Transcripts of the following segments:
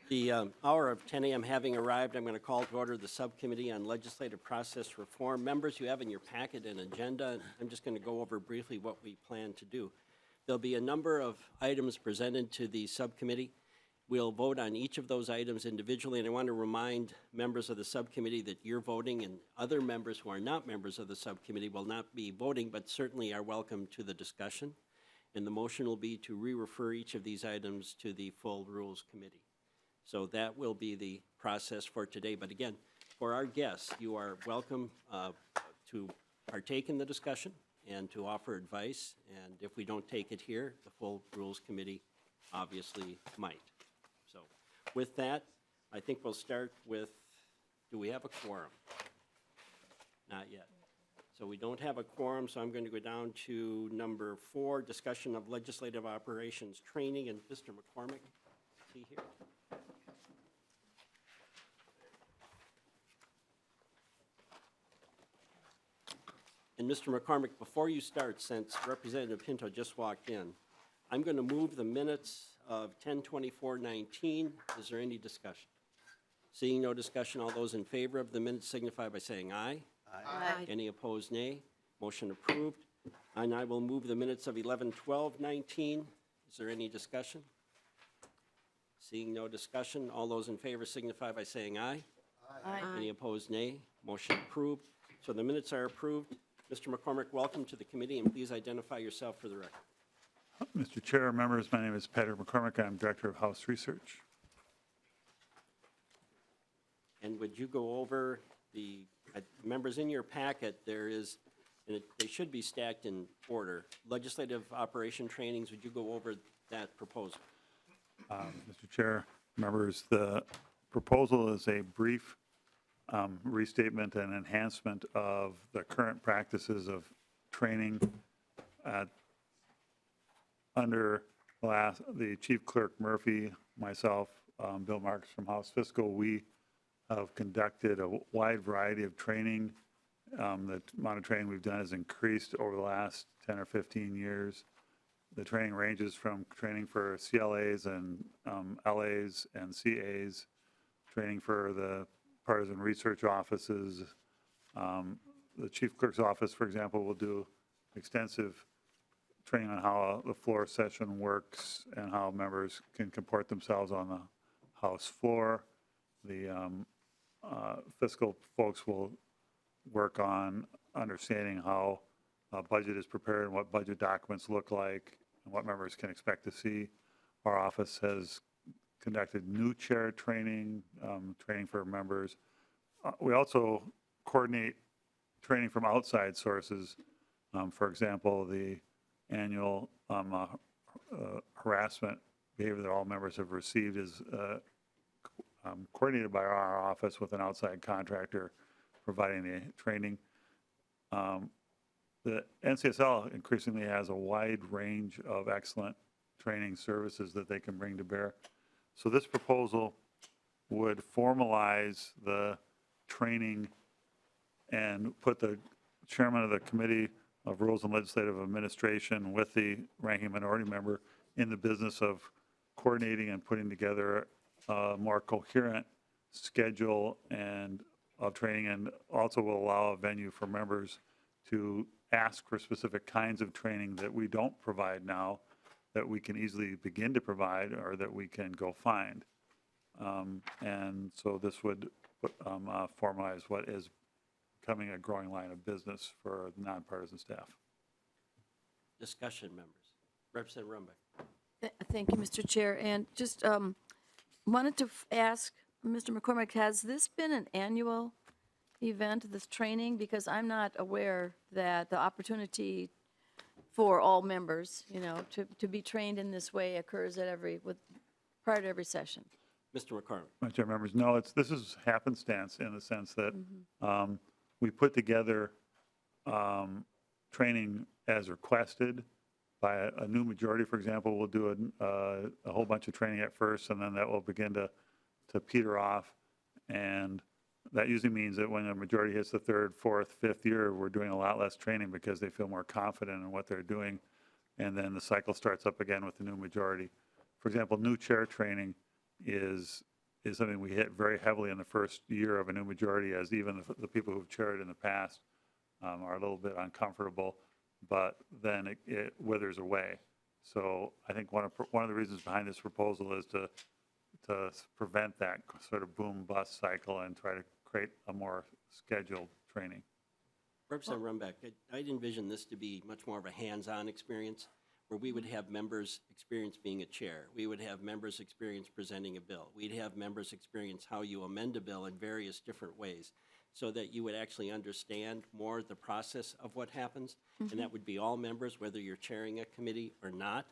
The hour of 10 a.m. having arrived, I'm going to call to order the Subcommittee on Legislative Process Reform. Members, you have in your packet an agenda. I'm just going to go over briefly what we plan to do. There'll be a number of items presented to the subcommittee. We'll vote on each of those items individually, and I want to remind members of the subcommittee that you're voting, and other members who are not members of the subcommittee will not be voting, but certainly are welcome to the discussion. And the motion will be to re-refer each of these items to the full Rules Committee. So that will be the process for today. But again, for our guests, you are welcome to partake in the discussion and to offer advice. And if we don't take it here, the full Rules Committee obviously might. So with that, I think we'll start with, do we have a quorum? Not yet. So we don't have a quorum, so I'm going to go down to number 4, discussion of legislative operations training. And Mr. McCormack, is he here? And Mr. McCormack, before you start, since Representative Pinto just walked in, I'm going to move the minutes of 10/24/19. Is there any discussion? Seeing no discussion, all those in favor of the minutes signify by saying aye. Aye. Any opposed, nay. Motion approved. And I will move the minutes of 11/12/19. Is there any discussion? Seeing no discussion, all those in favor signify by saying aye. Aye. Any opposed, nay. Motion approved. So the minutes are approved. Mr. McCormack, welcome to the committee, and please identify yourself for the record. Mr. Chair, members, my name is Patrick McCormack. I'm Director of House Research. And would you go over the members in your packet? There is, and they should be stacked in order. Legislative operation trainings, would you go over that proposal? Mr. Chair, members, the proposal is a brief restatement and enhancement of the current practices of training under the Chief Clerk Murphy, myself, Bill Marks from House Fiscal. We have conducted a wide variety of training. The amount of training we've done has increased over the last 10 or 15 years. The training ranges from training for CLAs and LAs and CAs, training for the partisan research offices. The Chief Clerk's office, for example, will do extensive training on how the floor session works and how members can comport themselves on the House floor. The fiscal folks will work on understanding how a budget is prepared and what budget documents look like and what members can expect to see. Our office has conducted new chair training, training for members. We also coordinate training from outside sources. For example, the annual harassment behavior that all members have received is coordinated by our office with an outside contractor providing the training. The NCSL increasingly has a wide range of excellent training services that they can bring to bear. So this proposal would formalize the training and put the chairman of the Committee of Rules and Legislative Administration with the ranking minority member in the business of coordinating and putting together a more coherent schedule and of training, and also will allow a venue for members to ask for specific kinds of training that we don't provide now, that we can easily begin to provide or that we can go find. And so this would formalize what is becoming a growing line of business for nonpartisan staff. Discussion, members. Representative Rumbeck. Thank you, Mr. Chair. And just wanted to ask Mr. McCormack, has this been an annual event, this training? Because I'm not aware that the opportunity for all members, you know, to be trained in this way occurs at prior to every session. Mr. McCormack. My chair, members, no, this is happenstance in the sense that we put together training as requested by a new majority. For example, we'll do a whole bunch of training at first, and then that will begin to peter off. And that usually means that when a majority hits the third, fourth, fifth year, we're doing a lot less training because they feel more confident in what they're doing. And then the cycle starts up again with the new majority. For example, new chair training is something we hit very heavily in the first year of a new majority, as even the people who've chaired in the past are a little bit uncomfortable, but then it withers away. So I think one of the reasons behind this proposal is to prevent that sort of boom-bust cycle and try to create a more scheduled training. Representative Rumbeck, I'd envision this to be much more of a hands-on experience, where we would have members experience being a chair. We would have members experience presenting a bill. We'd have members experience how you amend a bill in various different ways, so that you would actually understand more the process of what happens. And that would be all members, whether you're chairing a committee or not.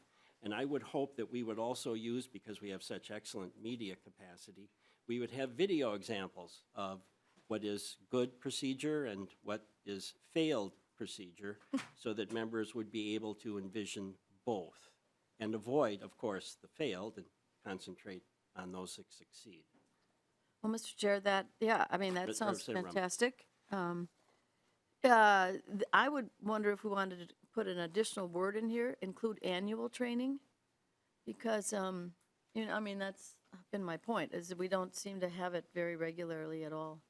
And I would hope that we would also use, because we have such excellent media capacity, we would have video examples of what is good procedure and what is failed procedure, so that members would be able to envision both and avoid, of course, the failed and concentrate on those that succeed. Well, Mr. Chair, that Representative sounds Rumbeck. fantastic. I would wonder if we wanted to put an additional word in here, include annual training, because, that's been my point, is that we don't seem to have it very regularly at all.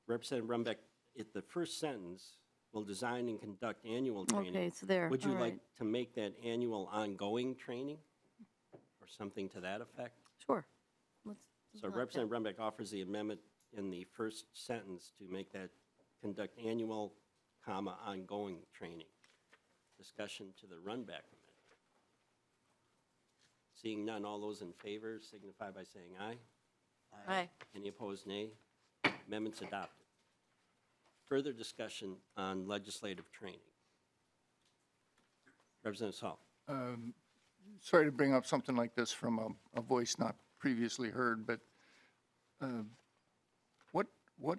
Representative Rumbeck, at the first sentence, will design and conduct annual training. Okay, so there, Would you all like right. to make that annual ongoing training or something to that effect? Sure. Let's do So that. Representative Rumbeck offers the amendment in the first sentence to make that conduct annual, ongoing training. Discussion to the Rumbeck amendment. Seeing none, all those in favor signify by saying aye. Aye. Any opposed, nay? Amendment's adopted. Further discussion on legislative training. Representative Saul. Sorry to bring up something like this from a voice not previously heard, but what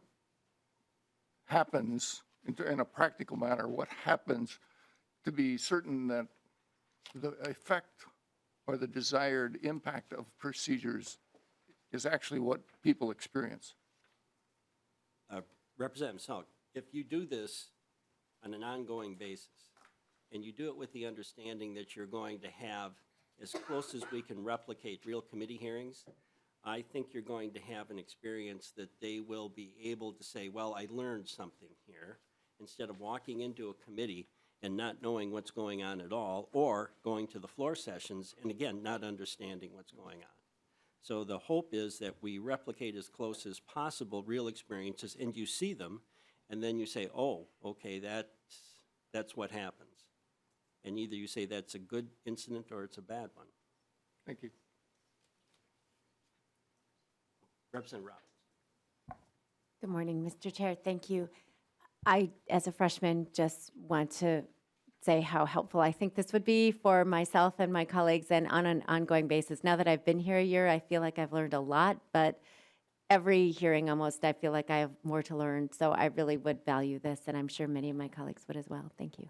happens, in a practical matter, what happens to be certain that the effect or the desired impact of procedures is actually what people experience? Representative Salk, if you do this on an ongoing basis, and you do it with the understanding that you're going to have, as close as we can replicate real committee hearings, I think you're going to have an experience that they will be able to say, well, I learned something here, instead of walking into a committee and not knowing what's going on at all, or going to the floor sessions and, again, not understanding what's going on. So the hope is that we replicate as close as possible real experiences, and you see them, and then you say, oh, okay, that's what happens. And either you say that's a good incident or it's a bad one. Thank you. Representative Robbins. Good morning, Mr. Chair. Thank you. I, as a freshman, just want to say how helpful I think this would be for myself and my colleagues, and on an ongoing basis. Now that I've been here a year, I feel like I've learned a lot, but every hearing almost, I feel like I have more to learn. So I really would value this, and I'm sure many of my colleagues would as well. Thank you.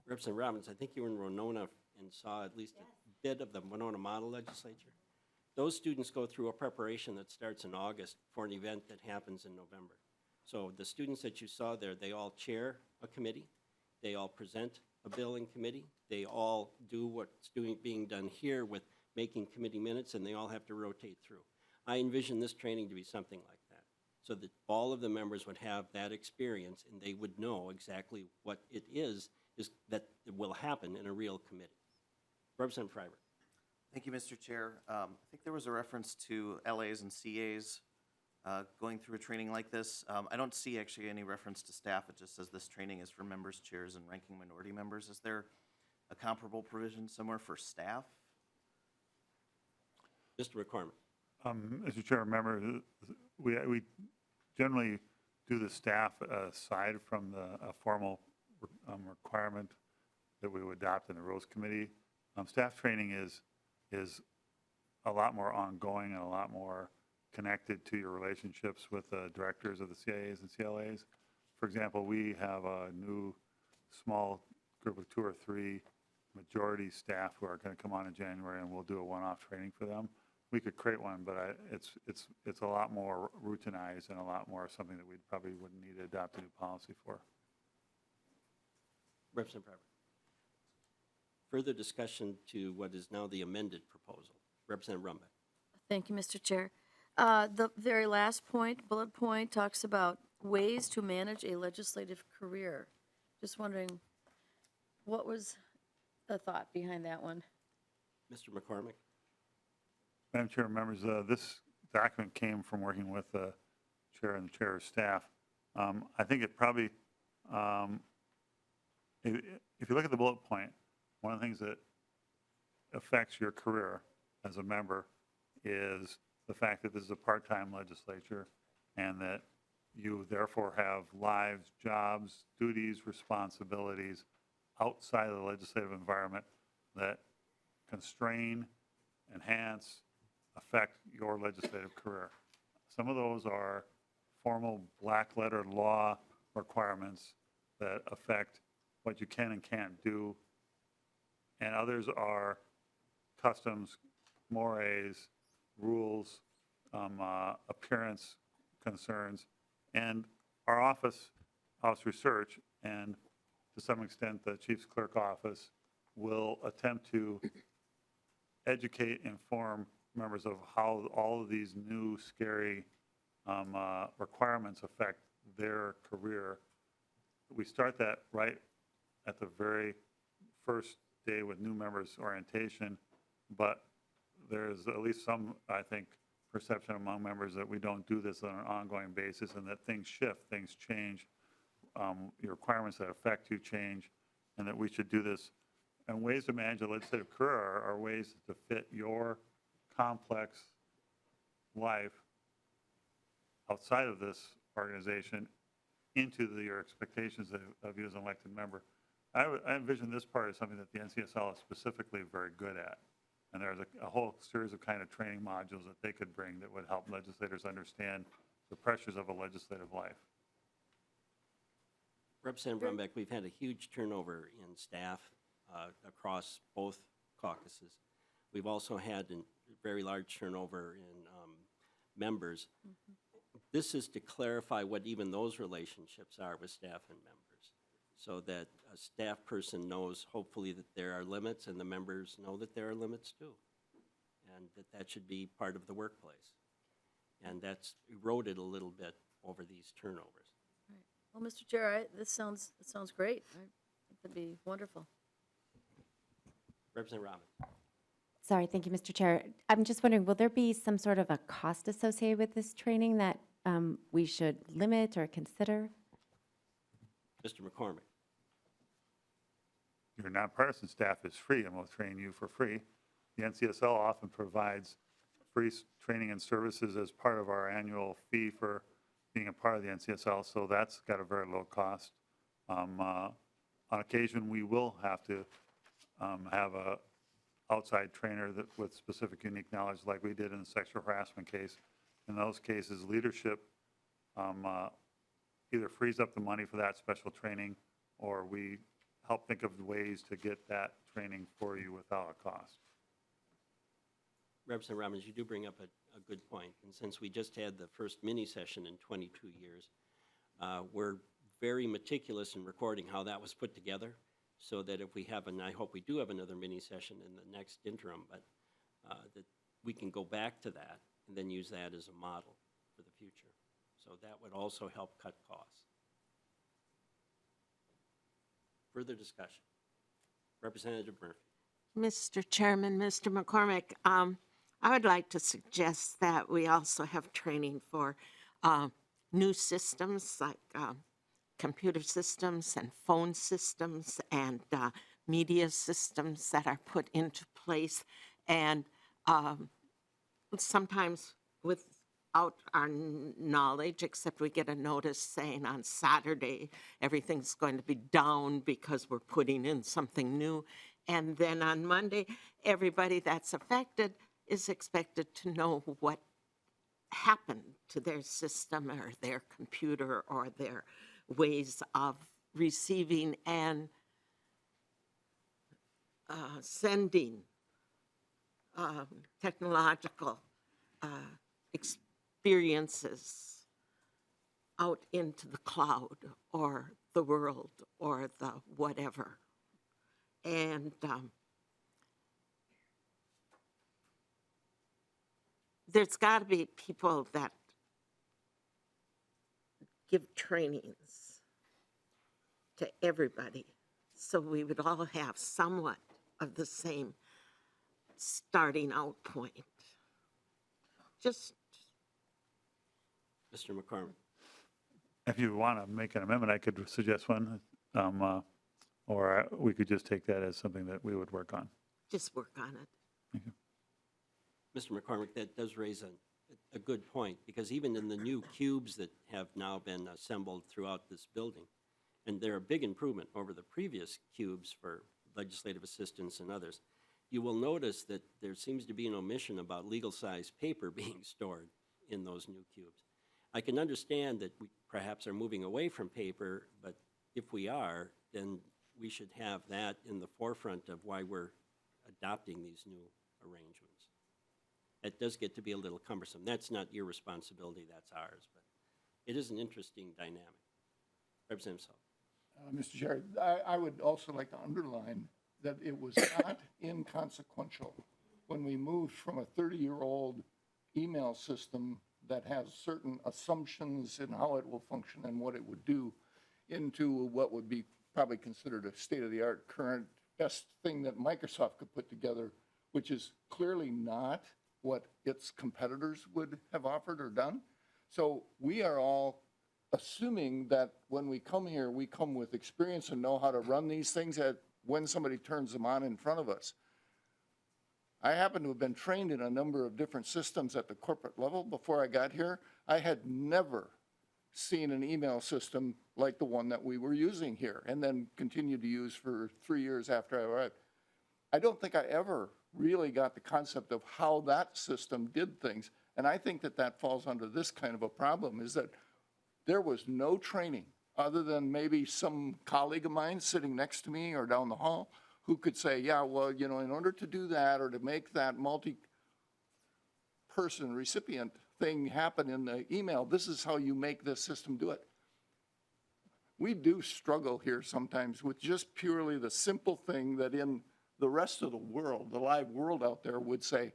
Representative Robbins, I think you were in Winona and saw at least a bit of the Winona Model Legislature. Those students go through a preparation that starts in August for an event that happens in November. So the students that you saw there, they all chair a committee. They all present a bill in committee. They all do what's being done here with making committee minutes, and they all have to rotate through. I envision this training to be something like that, so that all of the members would have that experience, and they would know exactly what it is that will happen in a real committee. Representative Freiberg. Thank you, Mr. Chair. I think there was a reference to LAs and CAs going through a training like this. I don't see actually any reference to staff. It just says this training is for members, chairs, and ranking minority members. Is there a comparable provision somewhere for staff? Mr. McCormack. Mr. Chair, remember, we generally do the staff aside from the formal requirement that we would adopt in the Rules Committee. Staff training is a lot more ongoing and a lot more connected to your relationships with the directors of the CIAs and CLAs. For example, we have a new small group of 2 or 3 majority staff who are going to come on in January, and we'll do a one-off training for them. We could create one, but it's a lot more routinized and a lot more something that we probably wouldn't need to adopt a new policy for. Representative Freiberg. Further discussion to what is now the amended proposal. Representative Rumback. Thank you, Mr. Chair. The very last point, bullet point, talks about ways to manage a legislative career. Just wondering, what was the thought behind that one? Mr. McCormack. Madam Chair, members, this document came from working with the chair and the chair's staff. I think it probably, if you look at the bullet point, one of the things that affects your career as a member is the fact that this is a part-time legislature and that you therefore have lives, jobs, duties, responsibilities outside of the legislative environment that constrain, enhance, affect your legislative career. Some of those are formal black letter law requirements that affect what you can and can't do, and others are customs, mores, rules, appearance concerns, and our office, House Research, and to some extent the Chief's Clerk Office will attempt to educate, inform members of how all of these new scary requirements affect their career. We start that right at the very first day with new members orientation, but there's at least some, I think, perception among members that we don't do this on an ongoing basis and that things shift, things change, your requirements that affect you change, and that we should do this. And ways to manage a legislative career are ways to fit your complex life outside of this organization into your expectations of you as an elected member. I envision this part as something that the NCSL is specifically very good at. And there's a whole series of kind of training modules that they could bring that would help legislators understand the pressures of a legislative life. Representative Rumback, we've had a huge turnover in staff across both caucuses. We've also had a very large turnover in members. This is to clarify what even those relationships are with staff and members, so that a staff person knows hopefully that there are limits and the members know that there are limits too, and that should be part of the workplace. And that's eroded a little bit over these turnovers. Well, Mr. Chair, this sounds great. I think that'd be wonderful. Representative Rahman. Sorry, thank you, Mr. Chair. I'm just wondering, will there be some sort of a cost associated with this training that we should limit or consider? Mr. McCormack. Your nonpartisan staff is free and will train you for free. The NCSL often provides free training and services as part of our annual fee for being a part of the NCSL, so that's got a very low cost. On occasion, we will have to have a outside trainer that with specific unique knowledge like we did in the sexual harassment case. In those cases, leadership either frees up the money for that special training or we help think of ways to get that training for you without a cost. Representative Robbins, you do bring up a good point. And since we just had the first mini session in 22 years, we're very meticulous in recording how that was put together, so that if we have, and I hope we do have another mini session in the next interim, but that we can go back to that and then use that as a model for the future. So that would also help cut costs. Further discussion. Representative Murphy. Mr. Chairman, Mr. McCormack, I would like to suggest that we also have training for new systems like computer systems and phone systems and media systems that are put into place. And sometimes without our knowledge, except we get a notice saying on Saturday everything's going to be down because we're putting in something new. And then on Monday, everybody that's affected is expected to know what happened to their system or their computer or their ways of receiving and sending technological experiences out into the cloud or the world or the whatever. And there's got to be people that give trainings to everybody, so we would all have somewhat of the same starting out point. Just, Mr. McCormack. If you want to make an amendment, I could suggest one, or we could just take that as something that we would work on. just work on it. Mr. McCormack, that does raise a good point, because even in the new cubes that have now been assembled throughout this building, and they're a big improvement over the previous cubes for legislative assistants and others, you will notice that there seems to be an omission about legal-size paper being stored in those new cubes. I can understand that we perhaps are moving away from paper, but if we are, then we should have that in the forefront of why we're adopting these new arrangements. It does get to be a little cumbersome. That's not your responsibility, that's ours, but it is an interesting dynamic. Representative Saul. Mr. Chair, I would also like to underline that it was not inconsequential when we moved from a 30-year-old email system that has certain assumptions in how it will function and what it would do into what would be probably considered a state-of-the-art, current, best thing that Microsoft could put together, which is clearly not what its competitors would have offered or done. So we are all assuming that when we come here, we come with experience and know how to run these things when somebody turns them on in front of us. I happen to have been trained in a number of different systems at the corporate level before I got here. I had never seen an email system like the one that we were using here and then continued to use for 3 years after I arrived. I don't think I ever really got the concept of how that system did things. And I think that that falls under this kind of a problem, is that there was no training other than maybe some colleague of mine sitting next to me or down the hall who could say, yeah, well, you know, in order to do that or to make that multi-person recipient thing happen in the email, this is how you make this system do it. We do struggle here sometimes with just purely the simple thing that in the rest of the world, the live world out there would say,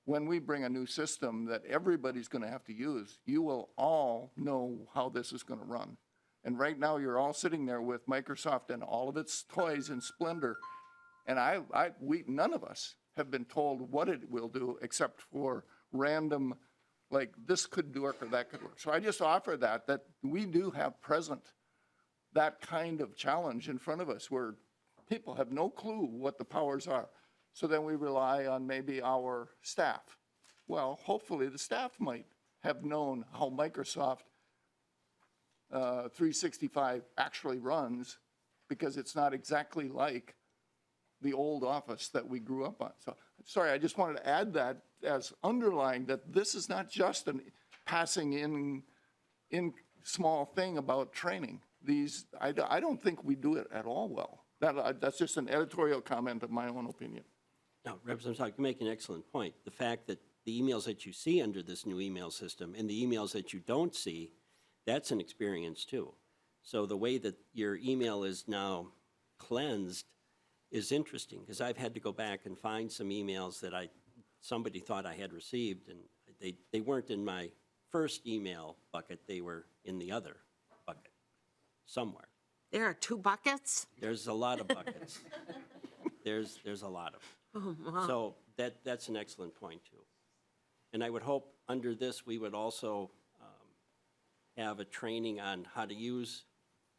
when we bring a new system that everybody's going to have to use, you will all know how this is going to run. And right now, you're all sitting there with Microsoft and all of its toys in splendor. And none of us have been told what it will do except for random, like this could work or that could work. So I just offer that we do have present that kind of challenge in front of us where people have no clue what the powers are. So then we rely on maybe our staff. Well, hopefully the staff might have known how Microsoft 365 actually runs, because it's not exactly like the old Office that we grew up on. So, sorry, I just wanted to add that as underlying that this is not just a passing in small thing about training. I don't think we do it at all well. That's just an editorial comment of my own opinion. No, Representative Saul, you make an excellent point. The fact that the emails that you see under this new email system and the emails that you don't see, that's an experience too. So the way that your email is now cleansed is interesting, because I've had to go back and find some emails that somebody thought I had received, and they weren't in my first email bucket, they were in the other bucket somewhere. There are 2 buckets? There's a lot of buckets. There's a lot of them. So that's an excellent point too. And I would hope under this we would also have a training on how to use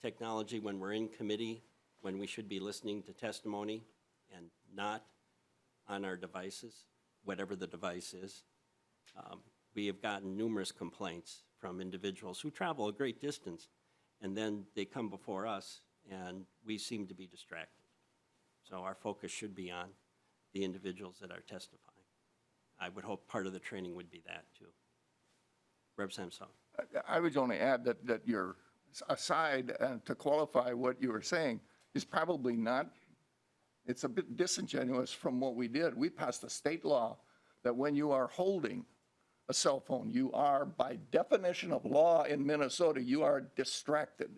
technology when we're in committee, when we should be listening to testimony and not on our devices, whatever the device is. We have gotten numerous complaints from individuals who travel a great distance, and then they come before us and we seem to be distracted. So our focus should be on the individuals that are testifying. I would hope part of the training would be that too. Representative Saul. I would only add that your aside to qualify what you were saying is probably not, it's a bit disingenuous from what we did. We passed a state law that when you are holding a cell phone, you are, by definition of law in Minnesota, you are distracted.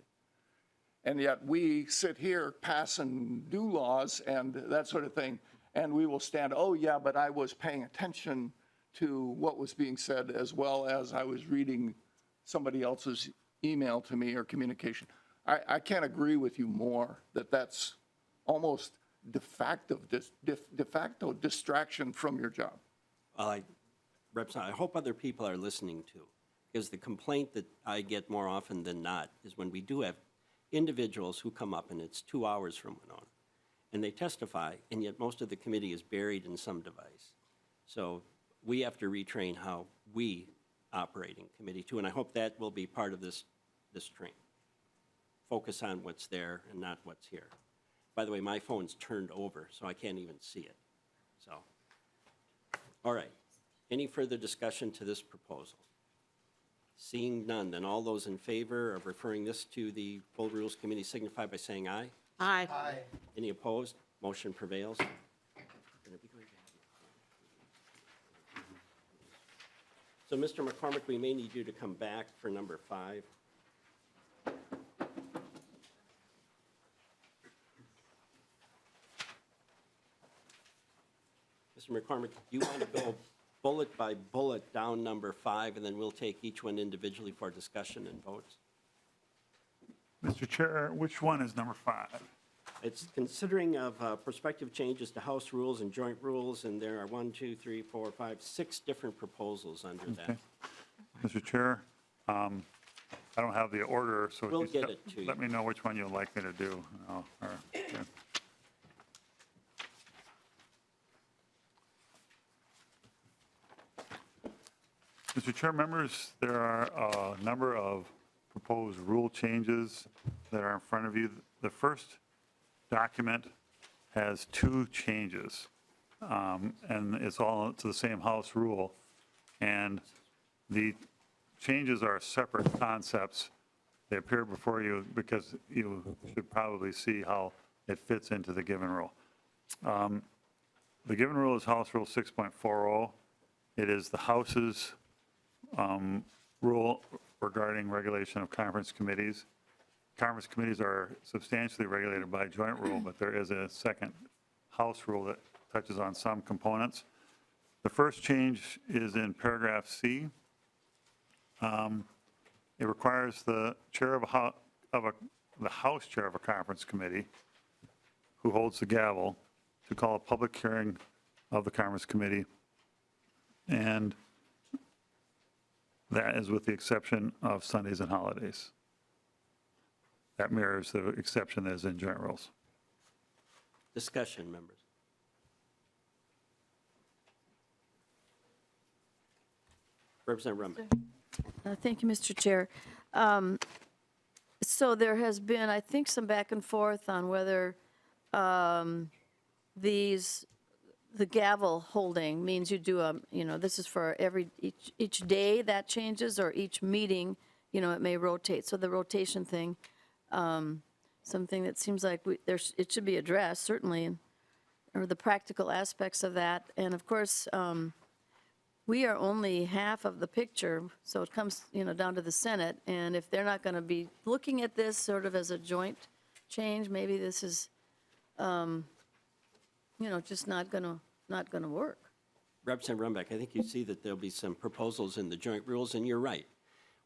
And yet we sit here, pass and do laws and that sort of thing, and we will stand, oh yeah, but I was paying attention to what was being said, as well as I was reading somebody else's email to me or communication. I can't agree with you more that that's almost de facto distraction from your job. Well, I hope other people are listening too, because the complaint that I get more often than not is when we do have individuals who come up and it's 2 hours from Winona, and they testify, and yet most of the committee is buried in some device. So we have to retrain how we operate in committee too, and I hope that will be part of this training. Focus on what's there and not what's here. By the way, my phone's turned over, so I can't even see it. So, all right. Any further discussion to this proposal? Seeing none, then all those in favor of referring this to the Full Rules Committee signify by saying aye. Aye. Any opposed? Motion prevails. So, Mr. McCormack, we may need you to come back for number 5. Mr. McCormack, do you want to go bullet by bullet down number 5, and then we'll take each one individually for discussion and votes? Mr. Chair, which one is number 5? It's considering of prospective changes to House rules and joint rules, and there are 6 different proposals under that. Mr. Chair, I don't have the order, so if We'll you get it to you. let me know which one you'd like me to do. Okay. Mr. Chair, members, there are a number of proposed rule changes that are in front of you. The first document has 2 changes, and it's all to the same House rule. And the changes are separate concepts. They appear before you because you should probably see how it fits into the given rule. The given rule is House Rule 6.40. It is the House's rule regarding regulation of conference committees. Conference committees are substantially regulated by joint rule, but there is a second House rule that touches on some components. The first change is in paragraph C. It requires the chair the House chair of a conference committee who holds the gavel to call a public hearing of the conference committee, and that is with the exception of Sundays and holidays. That mirrors the exception that is in joint rules. Discussion, members. Representative Rumback. Thank you, Mr. Chair. So there has been, I think, some back and forth on whether the gavel holding means you do this is for each day that changes, or each meeting, it may rotate. So the rotation thing, something that seems like it should be addressed, certainly, or the practical aspects of that. And of course, we are only half of the picture, so it comes, down to the Senate. And if they're not going to be looking at this sort of as a joint change, maybe this is, just not going to work. Representative Rumback, I think you see that there'll be some proposals in the joint rules, and you're right.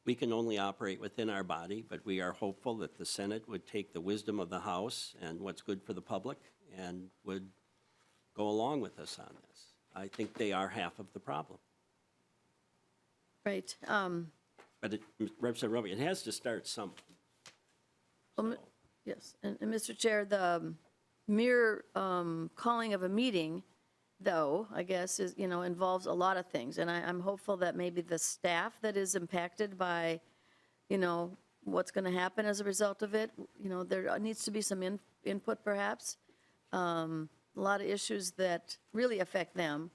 We can only operate within our body, but we are hopeful that the Senate would take the wisdom of the House and what's good for the public and would go along with us on this. I think they are half of the problem. Right. But Representative Rumback, it has to start somewhere. Well, yes, and Mr. Chair, the mere calling of a meeting, though, I guess, is, involves a lot of things. And I'm hopeful that maybe the staff that is impacted by, what's going to happen as a result of it, there needs to be some input, perhaps. A lot of issues that really affect them.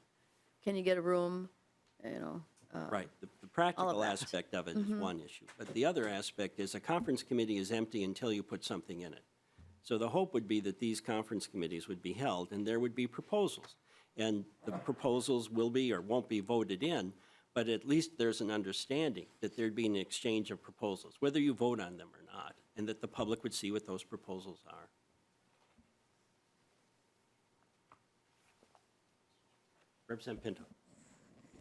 Can you get a room, Right. The practical that. aspect of it is one issue. But the other aspect is a conference committee is empty until you put something in it. So the hope would be that these conference committees would be held and there would be proposals. And the proposals will be or won't be voted in, but at least there's an understanding that there'd be an exchange of proposals, whether you vote on them or not, and that the public would see what those proposals are. Representative Pinto.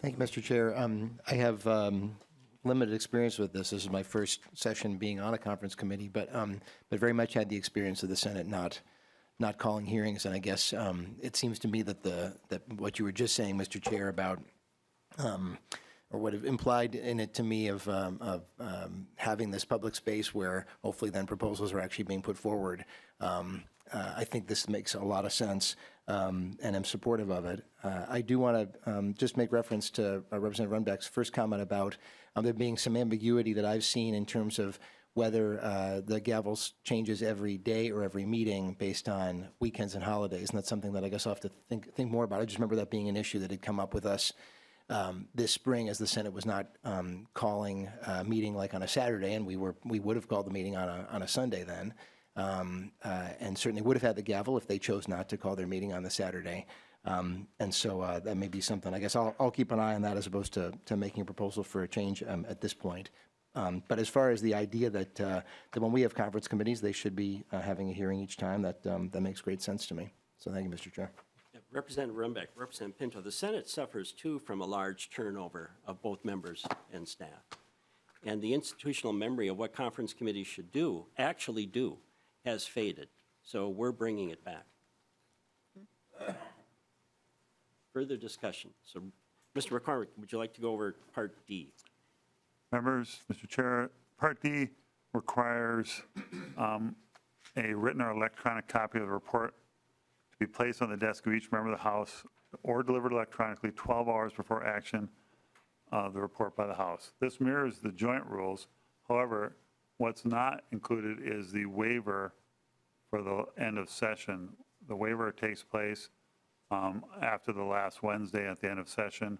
Thank you, Mr. Chair. I have limited experience with this. This is my first session being on a conference committee, but very much had the experience of the Senate not calling hearings. And I guess it seems to me that that what you were just saying, Mr. Chair, about or what have implied in it to me of having this public space where hopefully then proposals are actually being put forward. I think this makes a lot of sense, and I'm supportive of it. I do want to just make reference to Representative Runbeck's first comment about there being some ambiguity that I've seen in terms of whether the gavel changes every day or every meeting based on weekends and holidays, and that's something that I guess I'll have to think more about. I just remember that being an issue that had come up with us this spring, as the Senate was not calling a meeting like on a Saturday, and we would have called the meeting on a Sunday then, and certainly would have had the gavel if they chose not to call their meeting on the Saturday. And so that may be something. I guess I'll keep an eye on that as opposed to making a proposal for a change at this point. But as far as the idea that when we have conference committees, they should be having a hearing each time, that makes great sense to me. So thank you, Mr. Chair. Representative Rumbeck, Representative Pinto, the Senate suffers too from a large turnover of both members and staff. And the institutional memory of what conference committees should actually do, has faded. So we're bringing it back. Further discussion. So, Mr. McCormack, would you like to go over Part D? Members, Mr. Chair, Part D requires a written or electronic copy of the report to be placed on the desk of each member of the House or delivered electronically 12 hours before action of the report by the House. This mirrors the joint rules. However, what's not included is the waiver for the end of session. The waiver takes place after the last Wednesday at the end of session,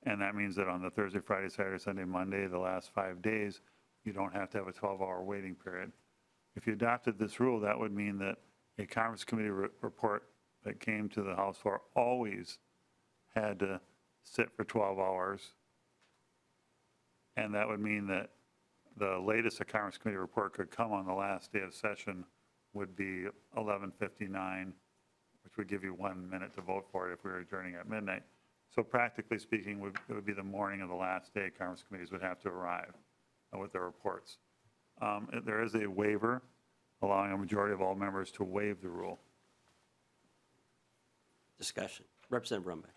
and that means that on the Thursday, Friday, Saturday, Sunday, Monday, the last 5 days, you don't have to have a 12-hour waiting period. If you adopted this rule, that would mean that a conference committee report that came to the House floor always had to sit for 12 hours, and that would mean that the latest a conference committee report could come on the last day of session would be 11:59, which would give you 1 minute to vote for it if we were adjourning at midnight. So practically speaking, it would be the morning of the last day conference committees would have to arrive with their reports. There is a waiver allowing a majority of all members to waive the rule. Discussion. Representative Rumbeck.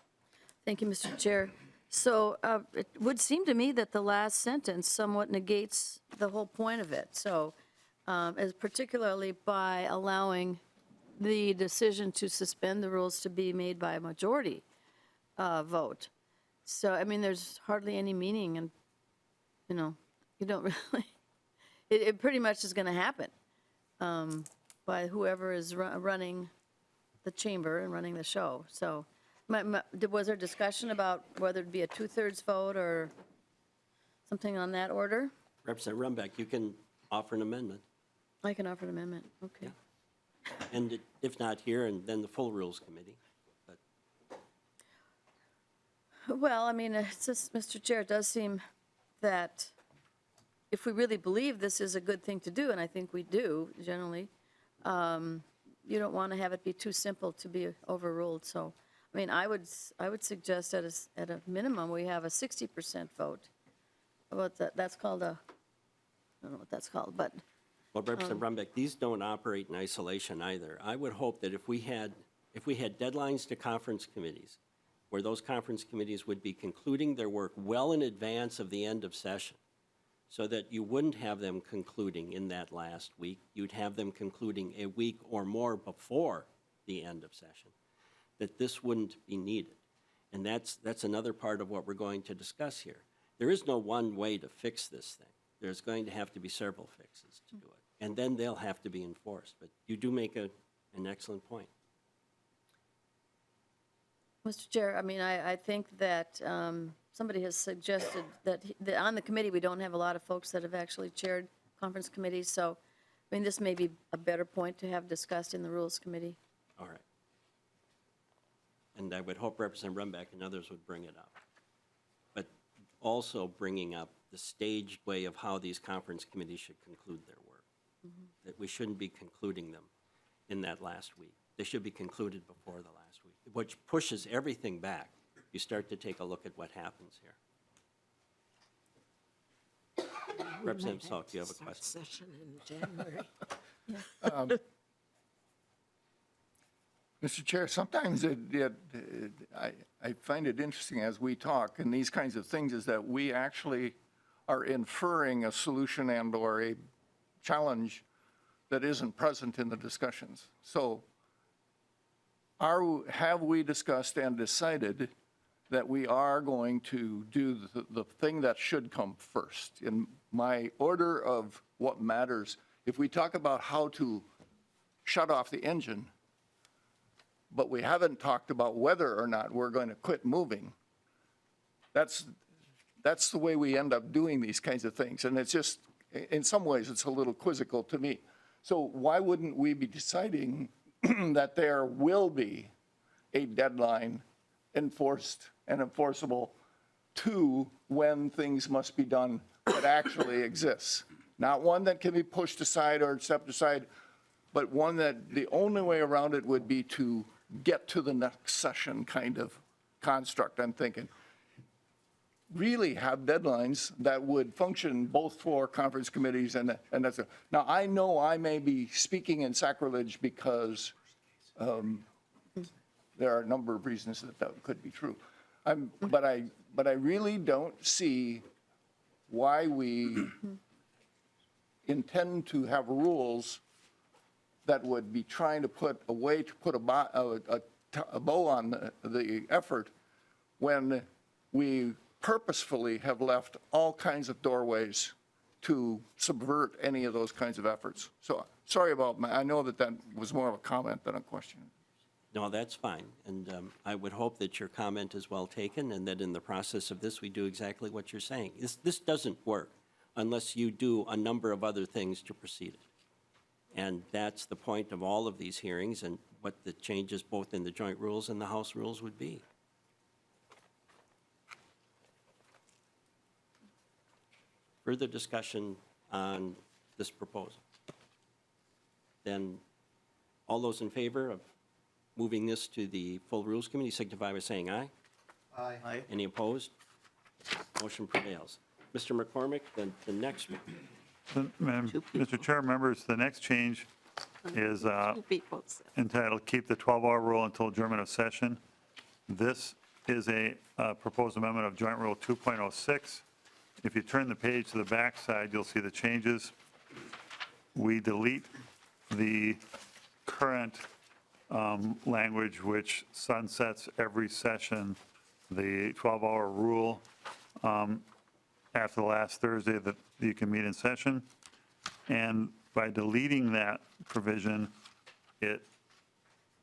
Thank you, Mr. Chair. So it would seem to me that the last sentence somewhat negates the whole point of it. So as particularly by allowing the decision to suspend the rules to be made by a majority vote. So, I mean, there's hardly any meaning, and, you don't really, it pretty much is going to happen by whoever is running the chamber and running the show. So was there discussion about whether it'd be a 2/3 vote or something on that order? Representative Rumbeck, you can offer an amendment. I can offer an amendment, okay. And if not here, and then the full Rules Committee. But Well, I mean, it's just, Mr. Chair, it does seem that if we really believe this is a good thing to do, and I think we do generally, you don't want to have it be too simple to be overruled. So, I mean, I would suggest at a minimum, we have a 60% vote. About that, that's called I don't know what that's called, but Well, Representative Rumbeck, these don't operate in isolation either. I would hope that if we had deadlines to conference committees, where those conference committees would be concluding their work well in advance of the end of session, so that you wouldn't have them concluding in that last week. You'd have them concluding a week or more before the end of session, that this wouldn't be needed. And that's another part of what we're going to discuss here. There is no one way to fix this thing. There's going to have to be several fixes to do it. And then they'll have to be enforced. But you do make an excellent point. Mr. Chair, I mean, I think that somebody has suggested that on the committee, we don't have a lot of folks that have actually chaired conference committees. So, I mean, this may be a better point to have discussed in the Rules Committee. All right. And I would hope Representative Rumbeck and others would bring it up. But also bringing up the staged way of how these conference committees should conclude their work. That we shouldn't be concluding them in that last week. They should be concluded before the last week, which pushes everything back you start to take a look at what happens here. Representative Salk, you have a Start question? Session in January. Mr. Chair, sometimes I find it interesting as we talk and these kinds of things is that we actually are inferring a solution and/or a challenge that isn't present in the discussions. So have we discussed and decided that we are going to do the thing that should come first? In my order of what matters, if we talk about how to shut off the engine, but we haven't talked about whether or not we're going to quit moving, that's the way we end up doing these kinds of things. And it's just, in some ways, it's a little quizzical to me. So why wouldn't we be deciding that there will be a deadline enforced and enforceable to when things must be done that actually exists? Not one that can be pushed aside or stepped aside, but one that the only way around it would be to get to the next session kind of construct, I'm thinking. Really have deadlines that would function both for conference committees and that's it. Now, I know I may be speaking in sacrilege because there are a number of reasons that could be true. But I really don't see why we intend to have rules that would be trying to put a way to put a bow on the effort when we purposefully have left all kinds of doorways to subvert any of those kinds of efforts. So sorry about I know that was more of a comment than a question. No, that's fine. And I would hope that your comment is well taken and that in the process of this, we do exactly what you're saying. This doesn't work unless you do a number of other things to proceed it. And that's the point of all of these hearings and what the changes both in the joint rules and the House rules would be. Further discussion on this proposal? Then all those in favor of moving this to the full Rules Committee signify by saying aye. Aye. Any opposed? Motion prevails. Mr. McCormack, the next one. Mr. Chair, members, the next change is Two people said. entitled Keep the 12-Hour Rule Until Adjournment of Session. This is a proposed amendment of Joint Rule 2.06. If you turn the page to the back side, you'll see the changes. We delete the current language which sunsets every session, the 12-hour rule after the last Thursday that you can meet in session. And by deleting that provision, it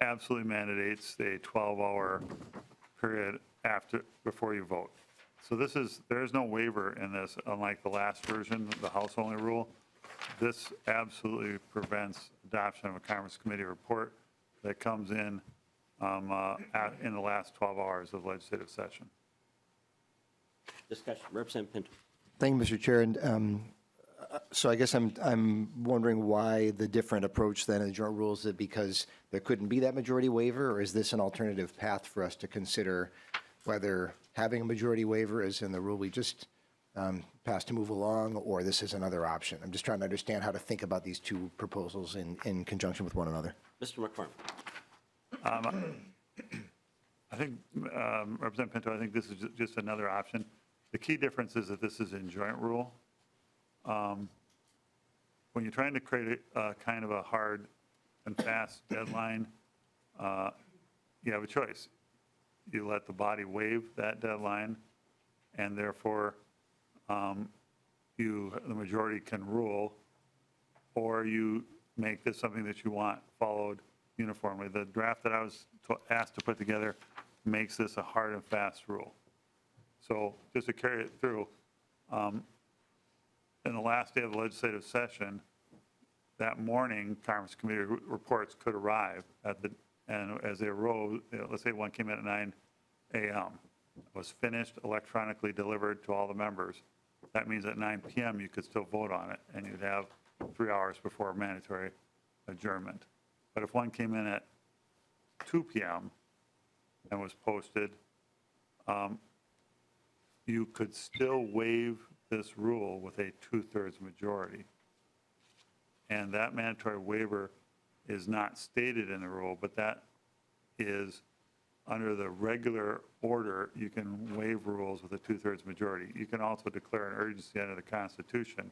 absolutely mandates a 12-hour period before you vote. So there is no waiver in this, unlike the last version, the House-only rule. This absolutely prevents adoption of a Conference Committee report that comes in the last 12 hours of legislative session. Discussion. Representative Pinto. Thank you, Mr. Chair. And so I guess I'm wondering why the different approach then in the joint rules. Is it because there couldn't be that majority waiver, or is this an alternative path for us to consider whether having a majority waiver is in the rule we just passed to move along, or this is another option? I'm just trying to understand how to think about these two proposals in conjunction with one another. Mr. McCormack. I think, Representative Pinto, I think this is just another option. The key difference is that this is in joint rule. When you're trying to create a kind of a hard and fast deadline, you have a choice. You let the body waive that deadline, and therefore the majority can rule, or you make this something that you want followed uniformly. The draft that I was asked to put together makes this a hard and fast rule. So just to carry it through, in the last day of the legislative session, that morning, Conference Committee reports could arrive and as they arose, let's say one came in at 9 a.m., was finished, electronically delivered to all the members. That means at 9 p.m. you could still vote on it, and you'd have 3 hours before mandatory adjournment. But if one came in at 2 p.m. and was posted, you could still waive this rule with a 2/3 majority. And that mandatory waiver is not stated in the rule, but that is under the regular order, you can waive rules with a 2/3 majority. You can also declare an urgency under the Constitution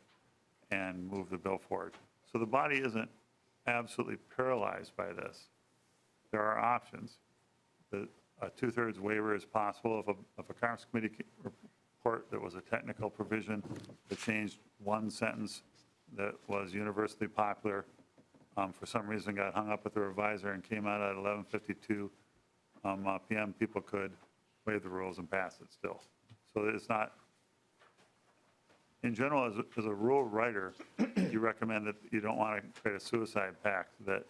and move the bill forward. So the body isn't absolutely paralyzed by this. There are options. A 2/3 waiver is possible if a Conference Committee report that was a technical provision that changed one sentence that was universally popular, for some reason got hung up with the revisor and came out at 11:52 p.m., people could waive the rules and pass it still. So it's not, in general, as a rule writer, you recommend that you don't want to create a suicide pact that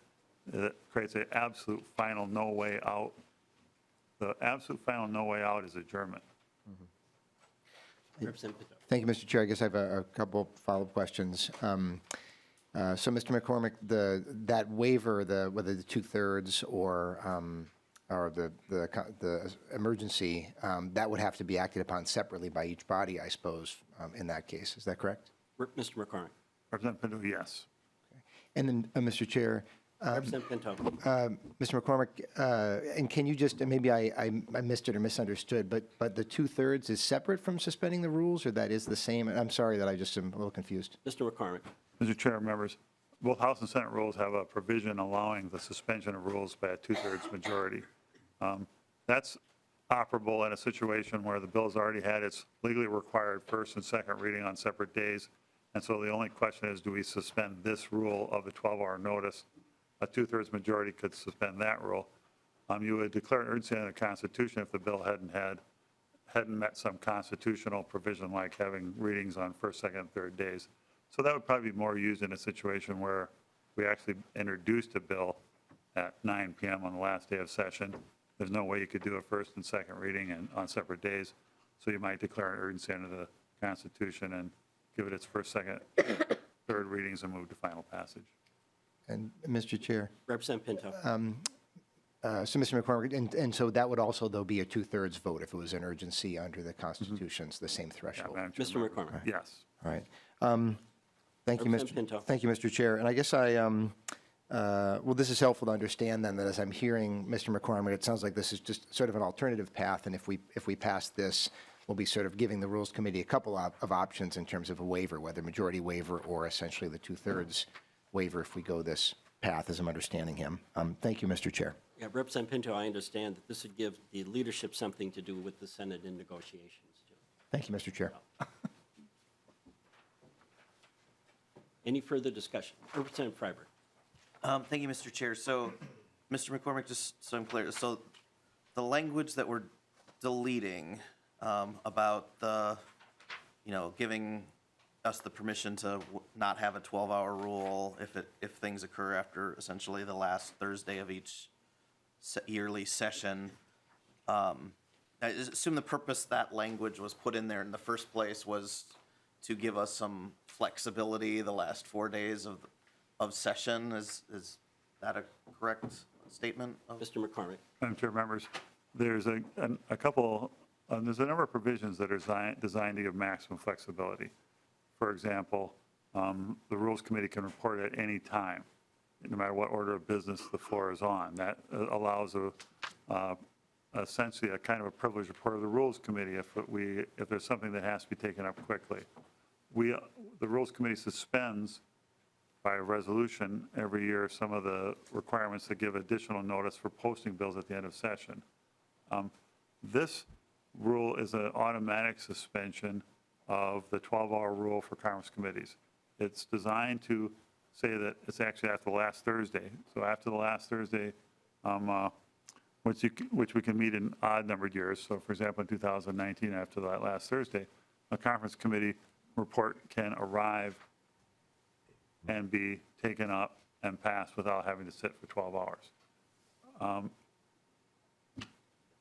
creates an absolute final no way out. The absolute final no way out is adjournment. Representative Pinto. Thank you, Mr. Chair. I guess I have a couple follow-up questions. So, Mr. McCormack, that waiver, whether the 2/3 or the emergency, that would have to be acted upon separately by each body, I suppose, in that case. Is that correct? Mr. McCormack. Representative Pinto, yes. And then, Mr. Chair, Representative Pinto. Mr. McCormack, and can you just, and maybe I missed it or misunderstood, but the 2/3 is separate from suspending the rules, or that is the same? I'm sorry that I just am a little confused. Mr. McCormack. Mr. Chair, members, both House and Senate rules have a provision allowing the suspension of rules by a 2/3 majority. That's operable in a situation where the bill's already had its legally required first and second reading on separate days. And so the only question is, do we suspend this rule of the 12-hour notice? A 2/3 majority could suspend that rule. You would declare an urgency under the Constitution if the bill hadn't met some constitutional provision like having readings on first, second, and third days. So that would probably be more used in a situation where we actually introduced a bill at 9 p.m. on the last day of session. There's no way you could do a first and second reading and on separate days. So you might declare an urgency under the Constitution and give it its first, second, third readings and move to final passage. And, Mr. Chair, Representative Pinto. so, Mr. McCormack, and so that would also, though, be a 2/3 vote if it was an urgency under the Constitution's, the same Yeah, threshold? Madam Chair, Mr. McCormack. yes. All right. Thank you, Representative Pinto. Thank you, Mr. Chair. And I guess well, this is helpful to understand then that as I'm hearing Mr. McCormack, it sounds like this is just sort of an alternative path, and if we pass this, we'll be sort of giving the Rules Committee a couple of options in terms of a waiver, whether majority waiver or essentially the 2/3 waiver if we go this path, as I'm understanding him. Thank you, Mr. Chair. Yeah, Representative Pinto, I understand that this would give the leadership something to do with the Senate in negotiations, too. Thank you, Mr. Chair. Any further discussion? Representative Freiberg. Thank you, Mr. Chair. So, Mr. McCormack, just so I'm clear, so the language that we're deleting about the, giving us the permission to not have a 12-hour rule if things occur after essentially the last Thursday of each yearly session. I assume the purpose that language was put in there in the first place was to give us some flexibility the last 4 days of session. Is that a correct statement? Mr. McCormack. Madam Chair, members, there's a couple, there's a number of provisions that are designed to give maximum flexibility. For example, the Rules Committee can report at any time, no matter what order of business the floor is on. That allows essentially a kind of a privileged report of the Rules Committee if there's something that has to be taken up quickly. The Rules Committee suspends by resolution every year some of the requirements that give additional notice for posting bills at the end of session. This rule is an automatic suspension of the 12-hour rule for Conference committees. It's designed to say that it's actually after the last Thursday. So after the last Thursday, which we can meet in odd-numbered years. So, for example, in 2019, after that last Thursday, a Conference committee report can arrive and be taken up and passed without having to sit for 12 hours.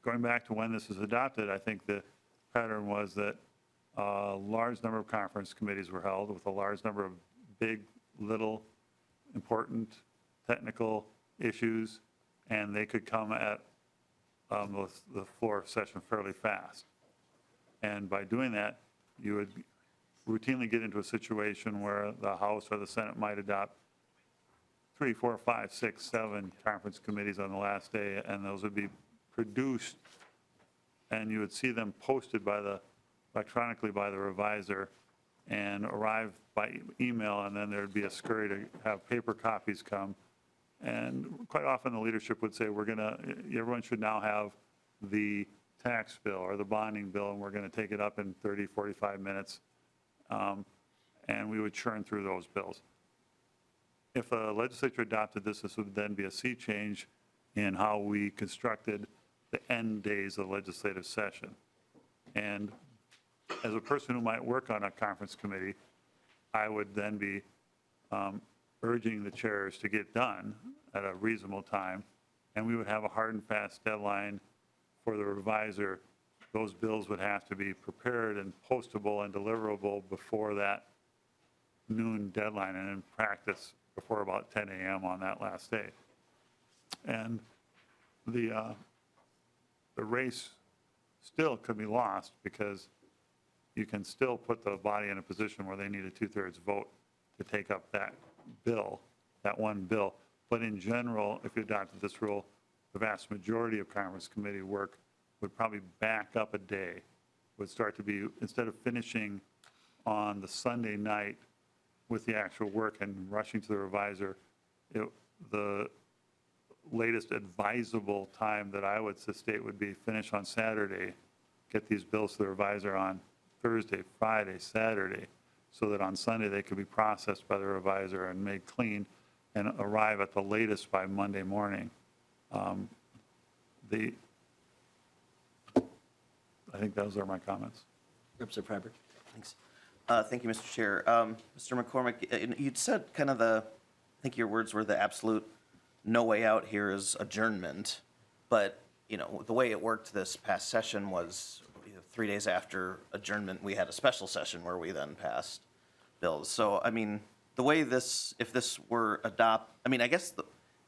Going back to when this was adopted, I think the pattern was that a large number of conference committees were held with a large number of big, little, important technical issues, and they could come at the floor session fairly fast. And by doing that, you would routinely get into a situation where the House or the Senate might adopt 3, 4, 5, 6, 7 conference committees on the last day, and those would be produced, and you would see them posted electronically by the reviser and arrive by email, and then there'd be a scurry to have paper copies come. And quite often the leadership would say, everyone should now have the tax bill or the bonding bill, and we're going to take it up in 30, 45 minutes. And we would churn through those bills. If a legislature adopted this would then be a sea change in how we constructed the end days of legislative session. And as a person who might work on a conference committee, I would then be urging the chairs to get done at a reasonable time, and we would have a hard and fast deadline for the reviser. Those bills would have to be prepared and postable and deliverable before that noon deadline, and in practice before about 10 a.m. on that last day. And the race still could be lost because you can still put the body in a position where they need a 2/3 vote to take up that bill, that one bill. But in general, if you adopted this rule, the vast majority of conference committee work would probably back up a day, would start to be, instead of finishing on the Sunday night with the actual work and rushing to the reviser, the latest advisable time that I would state would be finish on Saturday, get these bills to the reviser on Thursday, Friday, Saturday, so that on Sunday they could be processed by the reviser and made clean and arrive at the latest by Monday morning. I think those are my comments. Representative Freiberg. Thanks. Thank you, Mr. Chair. Mr. McCormack, you'd said kind of I think your words were the absolute no way out here is adjournment. But, the way it worked this past session was 3 days after adjournment, we had a special session where we then passed bills. So, the way if this were I guess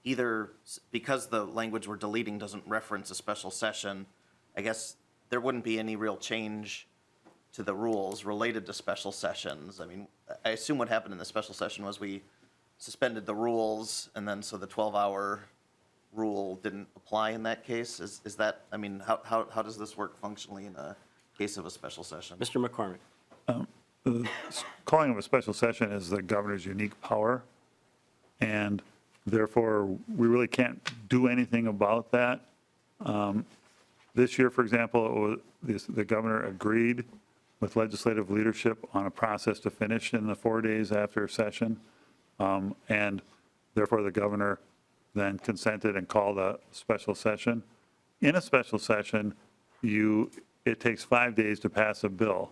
either because the language we're deleting doesn't reference a special session, I guess there wouldn't be any real change to the rules related to special sessions. I assume what happened in the special session was we suspended the rules, and then so the 12-hour rule didn't apply in that case. Is that, how does this work functionally in a case of a special session? Mr. McCormack. The calling of a special session is the governor's unique power, and therefore we really can't do anything about that. This year, for example, the governor agreed with legislative leadership on a process to finish in the 4 days after session, and therefore the governor then consented and called a special session. In a special session, it takes 5 days to pass a bill,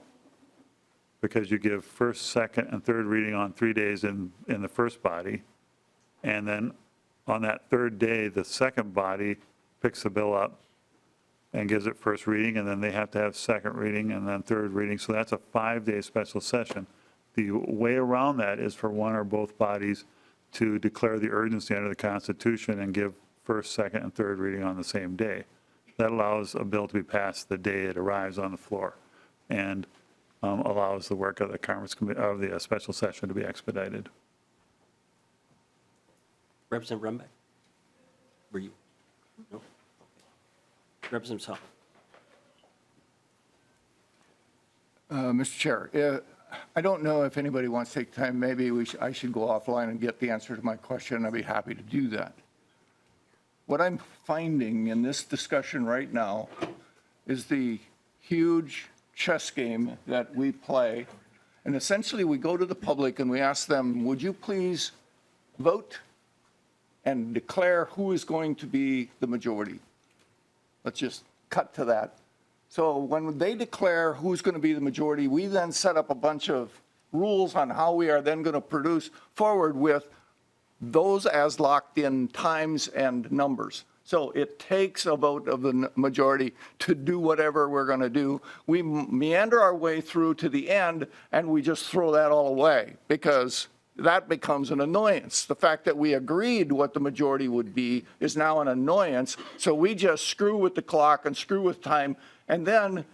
because you give first, second, and third reading on 3 days in the first body. And then on that third day, the second body picks the bill up and gives it first reading, and then they have to have second reading and then third reading. So that's a 5-day special session. The way around that is for one or both bodies to declare the urgency under the Constitution and give first, second, and third reading on the same day. That allows a bill to be passed the day it arrives on the floor, and allows the work of the conference committee, of the special session, to be expedited. Representative Rumbeck. Were you? No? Okay. Representative Saul. Mr. Chair, I don't know if anybody wants to take time. Maybe I should go offline and get the answer to my question. I'd be happy to do that. What I'm finding in this discussion right now is the huge chess game that we play. And essentially, we go to the public and we ask them, would you please vote and declare who is going to be the majority? Let's just cut to that. So when they declare who's going to be the majority, we then set up a bunch of rules on how we are then going to produce forward with those as locked in times and numbers. So it takes a vote of the majority to do whatever we're going to do. We meander our way through to the end, and we just throw that all away because that becomes an annoyance. The fact that we agreed what the majority would be is now an annoyance. So we just screw with the clock and screw with time. And then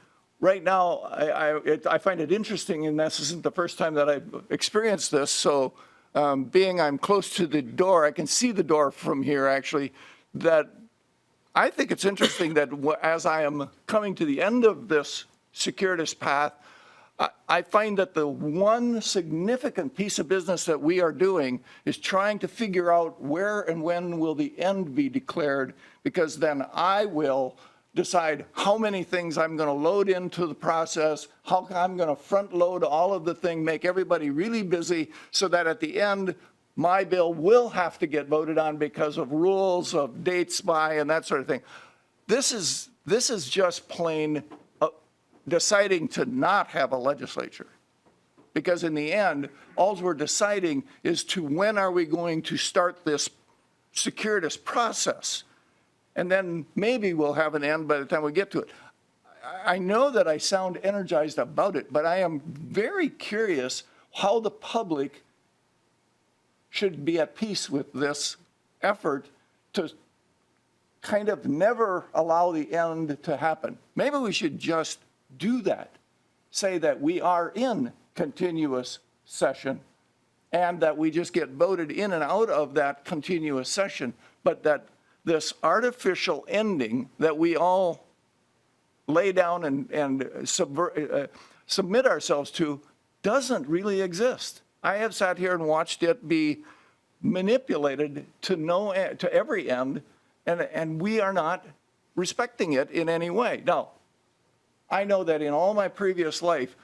right now, I find it interesting, and this isn't the first time that I've experienced this. So being I'm close to the door, I can see the door from here actually, that I think it's interesting that as I am coming to the end of this circuitous path, I find that the one significant piece of business that we are doing is trying to figure out where and when will the end be declared, because then I will decide how many things I'm going to load into the process, how I'm going to front load all of the thing, make everybody really busy so that at the end, my bill will have to get voted on because of rules of dates by and that sort of thing. This is just plain deciding to not have a legislature. Because in the end, all we're deciding is to when are we going to start this circuitous process. And then maybe we'll have an end by the time we get to it. I know that I sound energized about it, but I am very curious how the public should be at peace with this effort to kind of never allow the end to happen. Maybe we should just do that. Say that we are in continuous session and that we just get voted in and out of that continuous session, but that this artificial ending that we all lay down and submit ourselves to doesn't really exist. I have sat here and watched it be manipulated to every end, and we are not respecting it in any way. Now, I know that in all my previous life,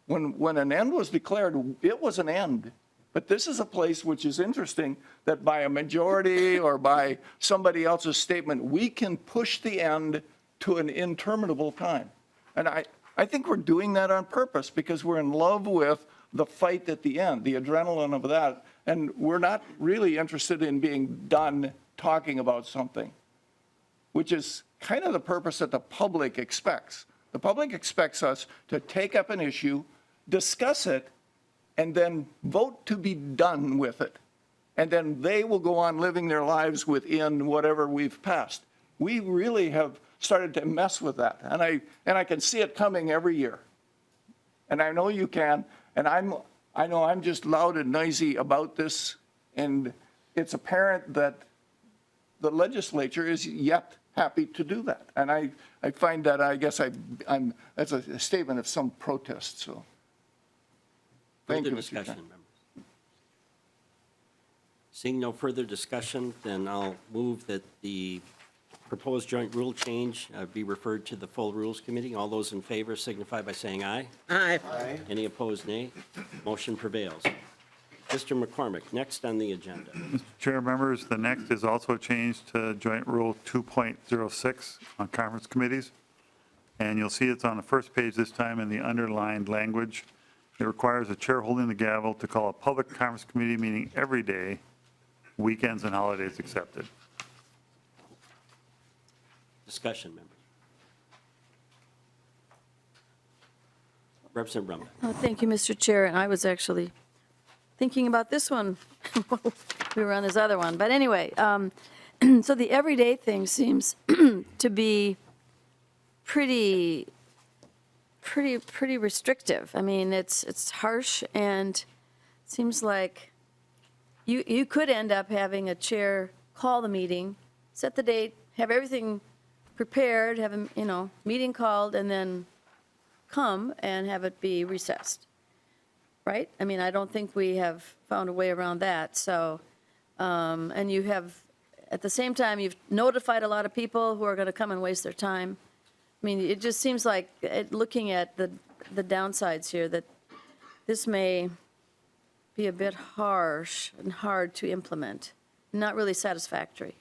when an end was declared, it was an end. But this is a place which is interesting that by a majority or by somebody else's statement, we can push the end to an interminable time. And I think we're doing that on purpose because we're in love with the fight at the end, the adrenaline of that. And we're not really interested in being done talking about something, which is kind of the purpose that the public expects. The public expects us to take up an issue, discuss it, and then vote to be done with it. And then they will go on living their lives within whatever we've passed. We really have started to mess with that. And I can see it coming every year. And I know you can. And I know I'm just loud and noisy about this. And it's apparent that the legislature is yet happy to do that. And I find that, I guess I'm that's a statement of some protest, so. Thank Further you, Mr. discussion, Chair. members? Seeing no further discussion, then I'll move that the proposed joint rule change be referred to the full Rules Committee. All those in favor signify by saying aye. Aye. Any opposed, nay. Motion prevails. Mr. McCormack, next on the agenda. Chair, members, the next is also a change to Joint Rule 2.06 on conference committees. And you'll see it's on the first page this time in the underlined language. It requires a chair holding the gavel to call a public conference committee meeting every day, weekends and holidays accepted. Discussion, members. Representative Rumback. Oh, thank you, Mr. Chair, and I was actually thinking about this one. We were on this other one, but anyway, so the everyday thing seems to be pretty restrictive. I mean, it's harsh, and it seems like you could end up having a chair call the meeting, set the date, have everything prepared, have a meeting called, and then come and have it be recessed. Right? I mean, I don't think we have found a way around that. So, and you have, at the same time, you've notified a lot of people who are going to come and waste their time. I mean, it just seems like, looking at the downsides here, that this may be a bit harsh and hard to implement, not really satisfactory.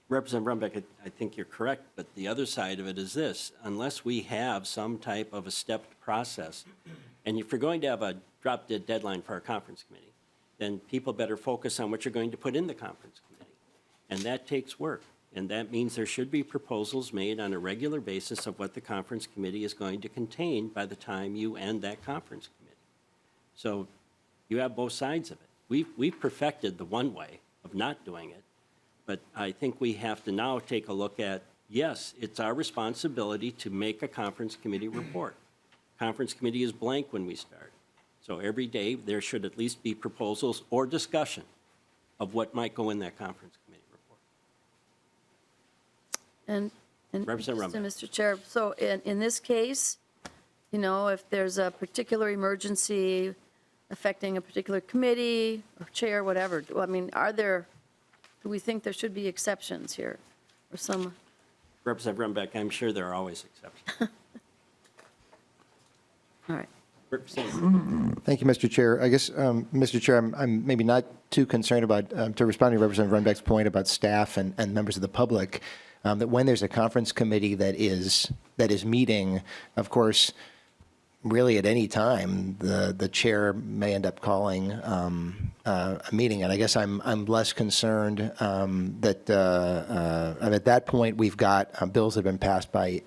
Representative Rumback, I think you're correct, but the other side of it is this. Unless we have some type of a stepped process, and if you're going to have a drop-dead deadline for our conference committee, then people better focus on what you're going to put in the conference committee. And that takes work. And that means there should be proposals made on a regular basis of what the conference committee is going to contain by the time you end that conference committee. So you have both sides of it. We've perfected the one way of not doing it, but I think we have to now take a look at, yes, it's our responsibility to make a conference committee report. Conference committee is blank when we start. So every day, there should at least be proposals or discussion of what might go in that conference committee report. And Representative just, Mr. Chair, so in this case, you know, if there's a particular emergency affecting a particular committee or chair, whatever, I mean, do we think there should be exceptions here? Or some, Representative Rumbeck, I'm sure there are always exceptions. all right. Representative Thank you, Mr. Chair. I guess, Mr. Chair, I'm maybe not too concerned about, to respond to Representative Runbeck's point about staff and members of the public, that when there's a conference committee that is meeting, of course, really at any time, the chair may end up calling a meeting. And I guess I'm less concerned that at that point, we've got bills that have been passed by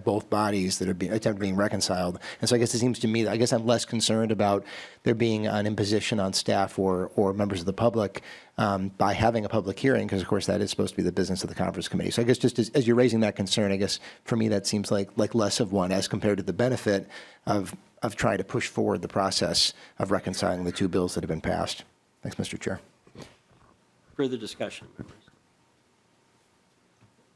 both bodies that are being reconciled. And so I guess it seems to me, I guess I'm less concerned about there being an imposition on staff or members of the public by having a public hearing, because of course that is supposed to be the business of the conference committee. So I guess just as you're raising that concern, I guess for me that seems like less of one as compared to the benefit of trying to push forward the process of reconciling the two bills that have been passed. Thanks, Mr. Chair. Further discussion, members?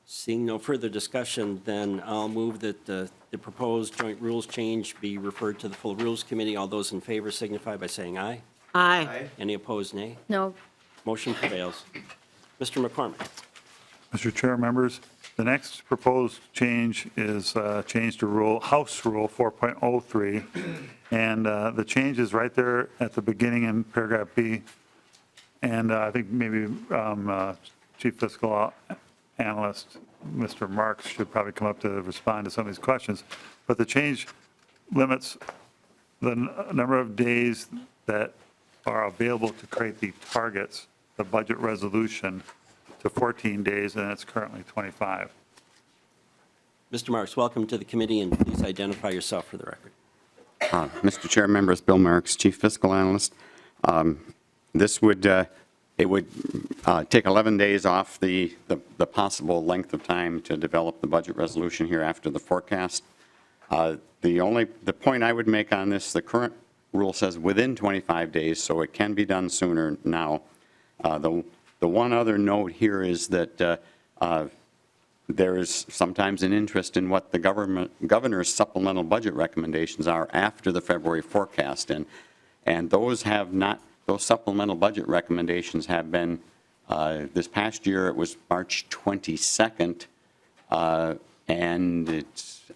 Seeing no further discussion, then I'll move that the proposed joint rules change be referred to the full Rules Committee. All those in favor signify by saying aye. Aye. Any opposed, nay. No, Motion prevails. Mr. McCormack. Mr. Chair, members, the next proposed change is change to House Rule 4.03, and the change is right there at the beginning in paragraph B. And I think maybe Chief Fiscal Analyst Mr. Marks should probably come up to respond to some of these questions. But the change limits the number of days that are available to create the targets, the budget resolution, to 14 days, and it's currently 25. Mr. Marks, welcome to the committee, and please identify yourself for the record. Mr. Chair, members, Bill Marks, Chief Fiscal Analyst. This would, it would take 11 days off the possible length of time to develop the budget resolution here after the forecast. The point I would make on this, the current rule says within 25 days, so it can be done sooner now. The one other note here is that there is sometimes an interest in what the governor's supplemental budget recommendations are after the February forecast, and those supplemental budget recommendations have been this past year. It was March 22nd, and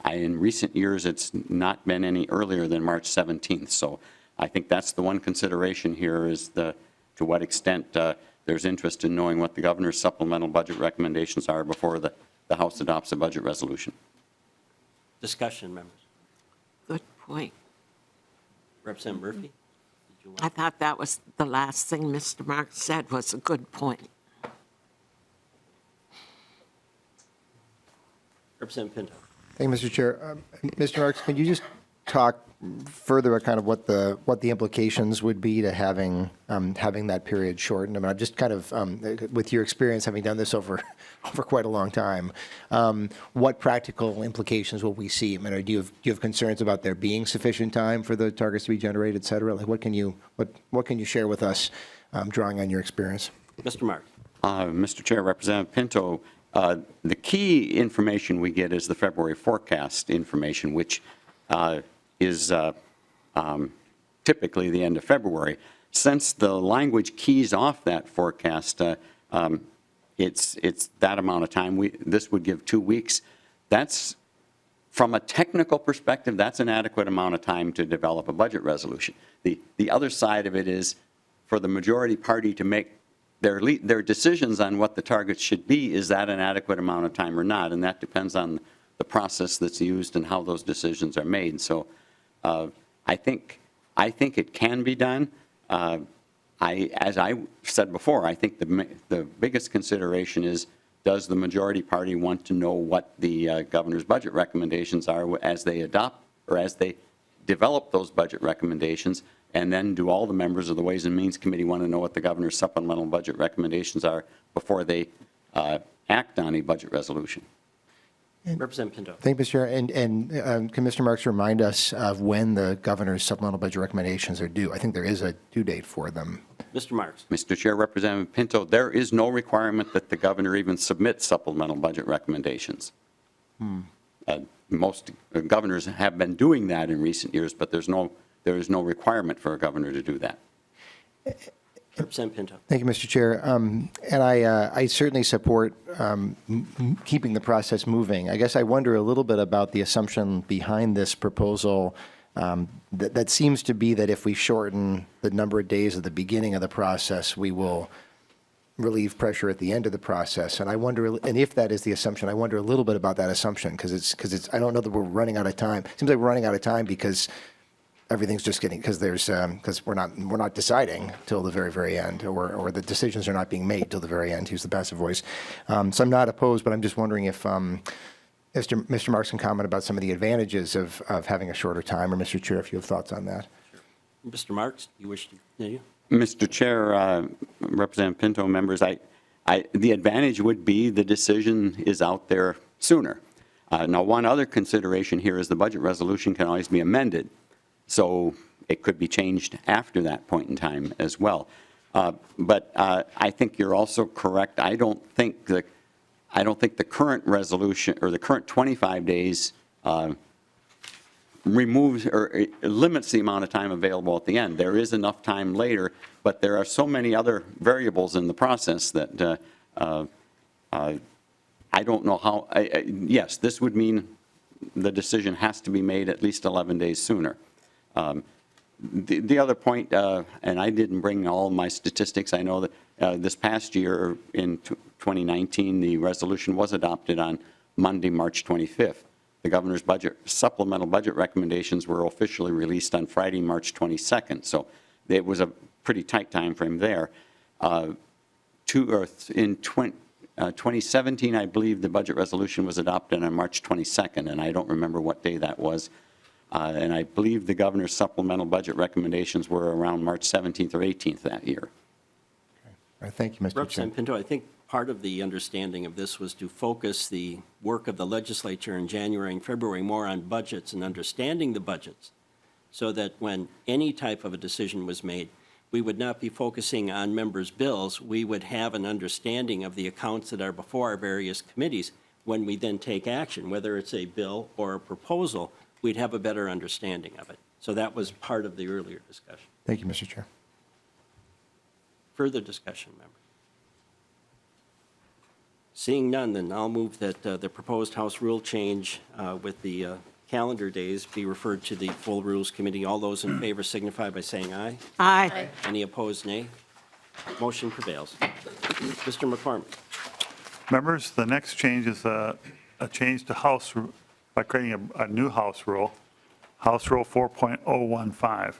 in recent years it's not been any earlier than March 17th. So I think that's the one consideration here, is to what extent there's interest in knowing what the governor's supplemental budget recommendations are before the House adopts a budget resolution. Discussion, members. Good point. Representative Murphy, did you I want? thought that was the last thing Mr. Marks said was a good point. Representative Pinto. Thank you, Mr. Chair. Mr. Marks, could you just talk further about kind of what the implications would be to having that period shortened? I mean, I'm just kind of, with your experience having done this over quite a long time, what practical implications will we see? I mean, do you have concerns about there being sufficient time for the targets to be generated, et cetera? Like, what can you share with us, drawing on your experience? Mr. Marks. Mr. Chair, Representative Pinto, the key information we get is the February forecast information, which is typically the end of February. Since the language keys off that forecast, it's that amount of time. This would give 2 weeks. That's, from a technical perspective, that's an adequate amount of time to develop a budget resolution. The other side of it is for the majority party to make their decisions on what the targets should be. Is that an adequate amount of time or not? And that depends on the process that's used and how those decisions are made. So I think it can be done. As I said before, I think the biggest consideration is, does the majority party want to know what the governor's budget recommendations are as they adopt or as they develop those budget recommendations, and then do all the members of the Ways and Means Committee want to know what the governor's supplemental budget recommendations are before they act on a budget resolution? Representative Pinto. Thank you, Mr. Chair. And can Mr. Marks remind us of when the governor's supplemental budget recommendations are due? I think there is a due date for them. Mr. Marks. Mr. Chair, Representative Pinto, there is no requirement that the governor even submit supplemental budget recommendations. Most governors have been doing that in recent years, but there is no requirement for a governor to do that. Representative Pinto. Thank you, Mr. Chair. And I certainly support keeping the process moving. I guess I wonder a little bit about the assumption behind this proposal that seems to be that if we shorten the number of days at the beginning of the process, we will relieve pressure at the end of the process. And I wonder, and if that is the assumption, I wonder a little bit about that assumption because I don't know that we're running out of time. It seems like we're running out of time because everything's just getting, because we're not deciding till the very, very end, or the decisions are not being made till the very end, use the passive voice. So I'm not opposed, but I'm just wondering if Mr. Marks can comment about some of the advantages of having a shorter time, or Mr. Chair, if you have thoughts on that. Mr. Marks, you wish to continue? Mr. Chair, Representative Pinto, members, the advantage would be the decision is out there sooner. Now, one other consideration here is the budget resolution can always be amended, so it could be changed after that point in time as well. But I think you're also correct. I don't think the current resolution or the current 25 days removes or limits the amount of time available at the end. There is enough time later, but there are so many other variables in the process that I don't know how. Yes, this would mean the decision has to be made at least 11 days sooner. The other point, and I didn't bring all my statistics, I know that this past year in 2019, the resolution was adopted on Monday, March 25th. The governor's supplemental budget recommendations were officially released on Friday, March 22nd. So it was a pretty tight time frame there. In 2017, I believe the budget resolution was adopted on March 22nd, and I don't remember what day that was. And I believe the governor's supplemental budget recommendations were around March 17th or 18th that year. All right, thank you, Mr. Chair. Representative Pinto, I think part of the understanding of this was to focus the work of the legislature in January and February more on budgets and understanding the budgets, so that when any type of a decision was made, we would not be focusing on members' bills. We would have an understanding of the accounts that are before our various committees. When we then take action, whether it's a bill or a proposal, we'd have a better understanding of it. So that was part of the earlier discussion. Thank you, Mr. Chair. Further discussion, members? Seeing none, then I'll move that the proposed House rule change with the calendar days be referred to the full Rules Committee. All those in favor signify by saying aye. Aye. Any opposed, nay. Motion prevails. Mr. McCormack. Members, the next change is a change to House, by creating a new House Rule 4.015,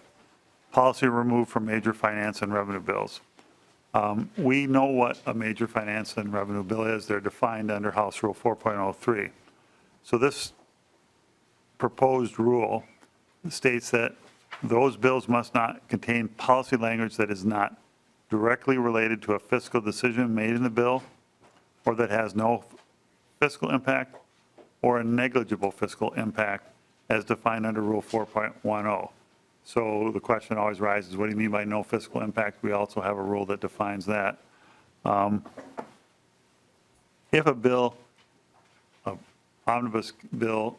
policy removed from major finance and revenue bills. We know what a major finance and revenue bill is. They're defined under House Rule 4.03. So this proposed rule states that those bills must not contain policy language that is not directly related to a fiscal decision made in the bill, or that has no fiscal impact, or a negligible fiscal impact as defined under Rule 4.10. So the question always rises, what do you mean by no fiscal impact? We also have a rule that defines that. If a bill, an omnibus bill,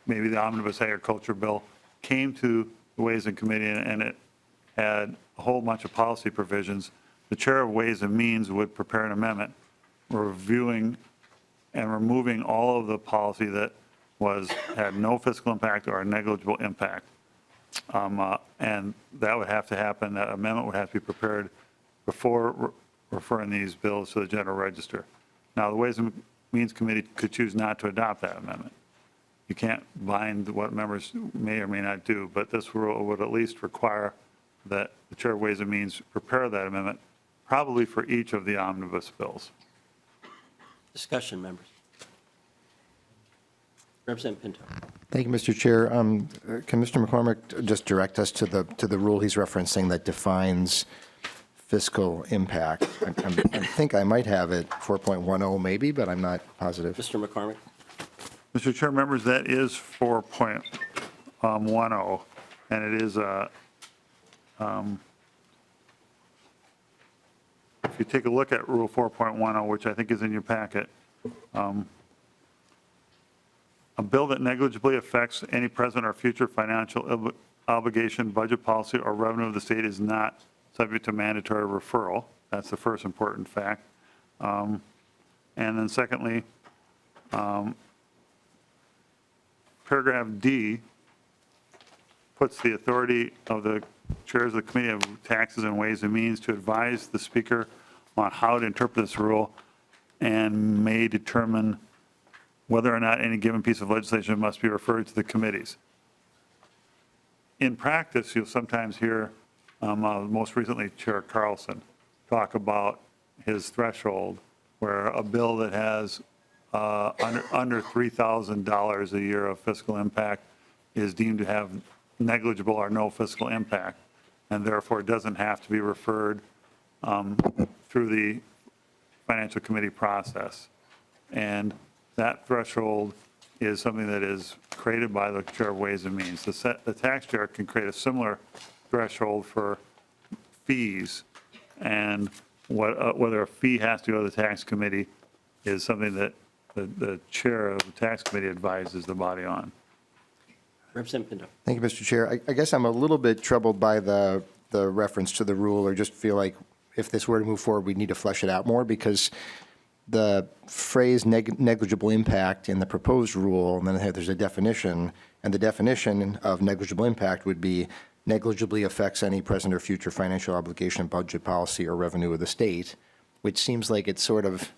maybe the omnibus agriculture bill, came to the Ways and Committee and it had a whole bunch of policy provisions, the chair of Ways and Means would prepare an amendment reviewing and removing all of the policy that had no fiscal impact or a negligible impact. And that would have to happen, that amendment would have to be prepared before referring these bills to the General Register. Now, the Ways and Means Committee could choose not to adopt that amendment. You can't bind what members may or may not do, but this rule would at least require that the Chair of Ways and Means prepare that amendment, probably for each of the omnibus bills. Discussion, members. Representative Pinto. Thank you, Mr. Chair. Can Mr. McCormack just direct us to the rule he's referencing that defines fiscal impact? I think I might have it 4.10 maybe, but I'm not positive. Mr. McCormack? Mr. Chair, members, that is 4.10, and it is a, if you take a look at Rule 4.10, which I think is in your packet, a bill that negligibly affects any present or future financial obligation, budget policy, or revenue of the state is not subject to mandatory referral. That's the first important fact. And then secondly, paragraph D puts the authority of the chairs of the Committee of Taxes and Ways and Means to advise the Speaker on how to interpret this rule and may determine whether or not any given piece of legislation must be referred to the committees. In practice, you'll sometimes hear, most recently, Chair Carlson talk about his threshold, where a bill that has under $3,000 a year of fiscal impact is deemed to have negligible or no fiscal impact, and therefore doesn't have to be referred through the Financial Committee process. And that threshold is something that is created by the Chair of Ways and Means. The tax chair can create a similar threshold for fees, and whether a fee has to go to the tax committee is something that the chair of the tax committee advises the body on. Representative Pinto? Thank you, Mr. Chair. I guess I'm a little bit troubled by the reference to the rule, or just feel like if this were to move forward, we need to flesh it out more, because the phrase negligible impact in the proposed rule, and then there's a definition, and the definition of negligible impact would be negligibly affects any present or future financial obligation, budget policy, or revenue of the state, which seems like it's sort of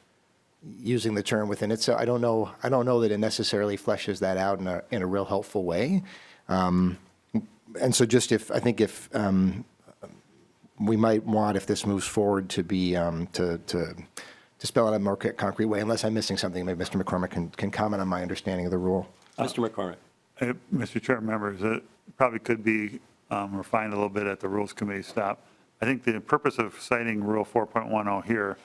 using the term within it. So I don't know that it necessarily fleshes that out in a real helpful way. And so just if we might want, if this moves forward, to be to spell it in a more concrete way, unless I'm missing something. Maybe Mr. McCormack can comment on my understanding of the rule. Mr. McCormack? Mr. Chair, members, it probably could be refined a little bit at the Rules Committee stop. I think the purpose of citing Rule 4.10 here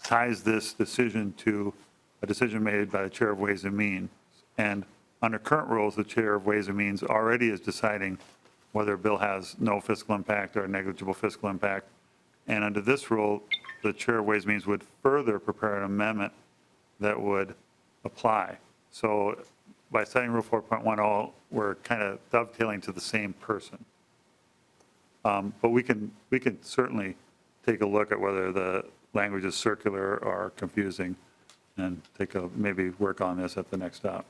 ties this decision to a decision made by the Chair of Ways and Means. And under current rules, the Chair of Ways and Means already is deciding whether a bill has no fiscal impact or negligible fiscal impact. And under this rule, the Chair of Ways and Means would further prepare an amendment that would apply. So by citing Rule 4.10, we're kind of dovetailing to the same person. But we can certainly take a look at whether the language is circular or confusing, and maybe work on this at the next stop.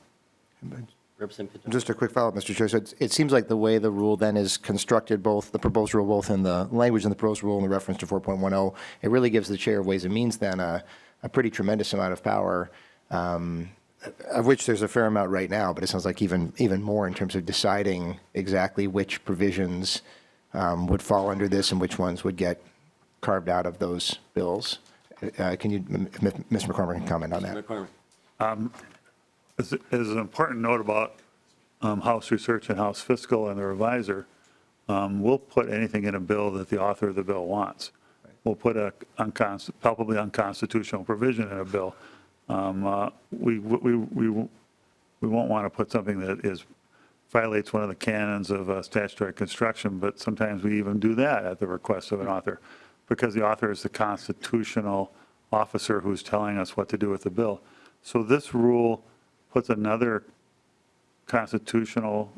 Representative Pinto? Just a quick follow-up, Mr. Chair. So it seems like the way the rule then is constructed, both the proposed rule, both in the language in the proposed rule and the reference to 4.10, it really gives the Chair of Ways and Means then a pretty tremendous amount of power, of which there's a fair amount right now, but it sounds like even more in terms of deciding exactly which provisions would fall under this and which ones would get carved out of those bills. Can you, Mr. McCormack, can comment on that? Mr. McCormack? As an important note about House Research and House Fiscal and the revisor, we'll put anything in a bill that the author of the bill wants. We'll put a palpably unconstitutional provision in a bill. We won't want to put something that violates one of the canons of statutory construction, but sometimes we even do that at the request of an author, because the author is the constitutional officer who's telling us what to do with the bill. So this rule puts another constitutional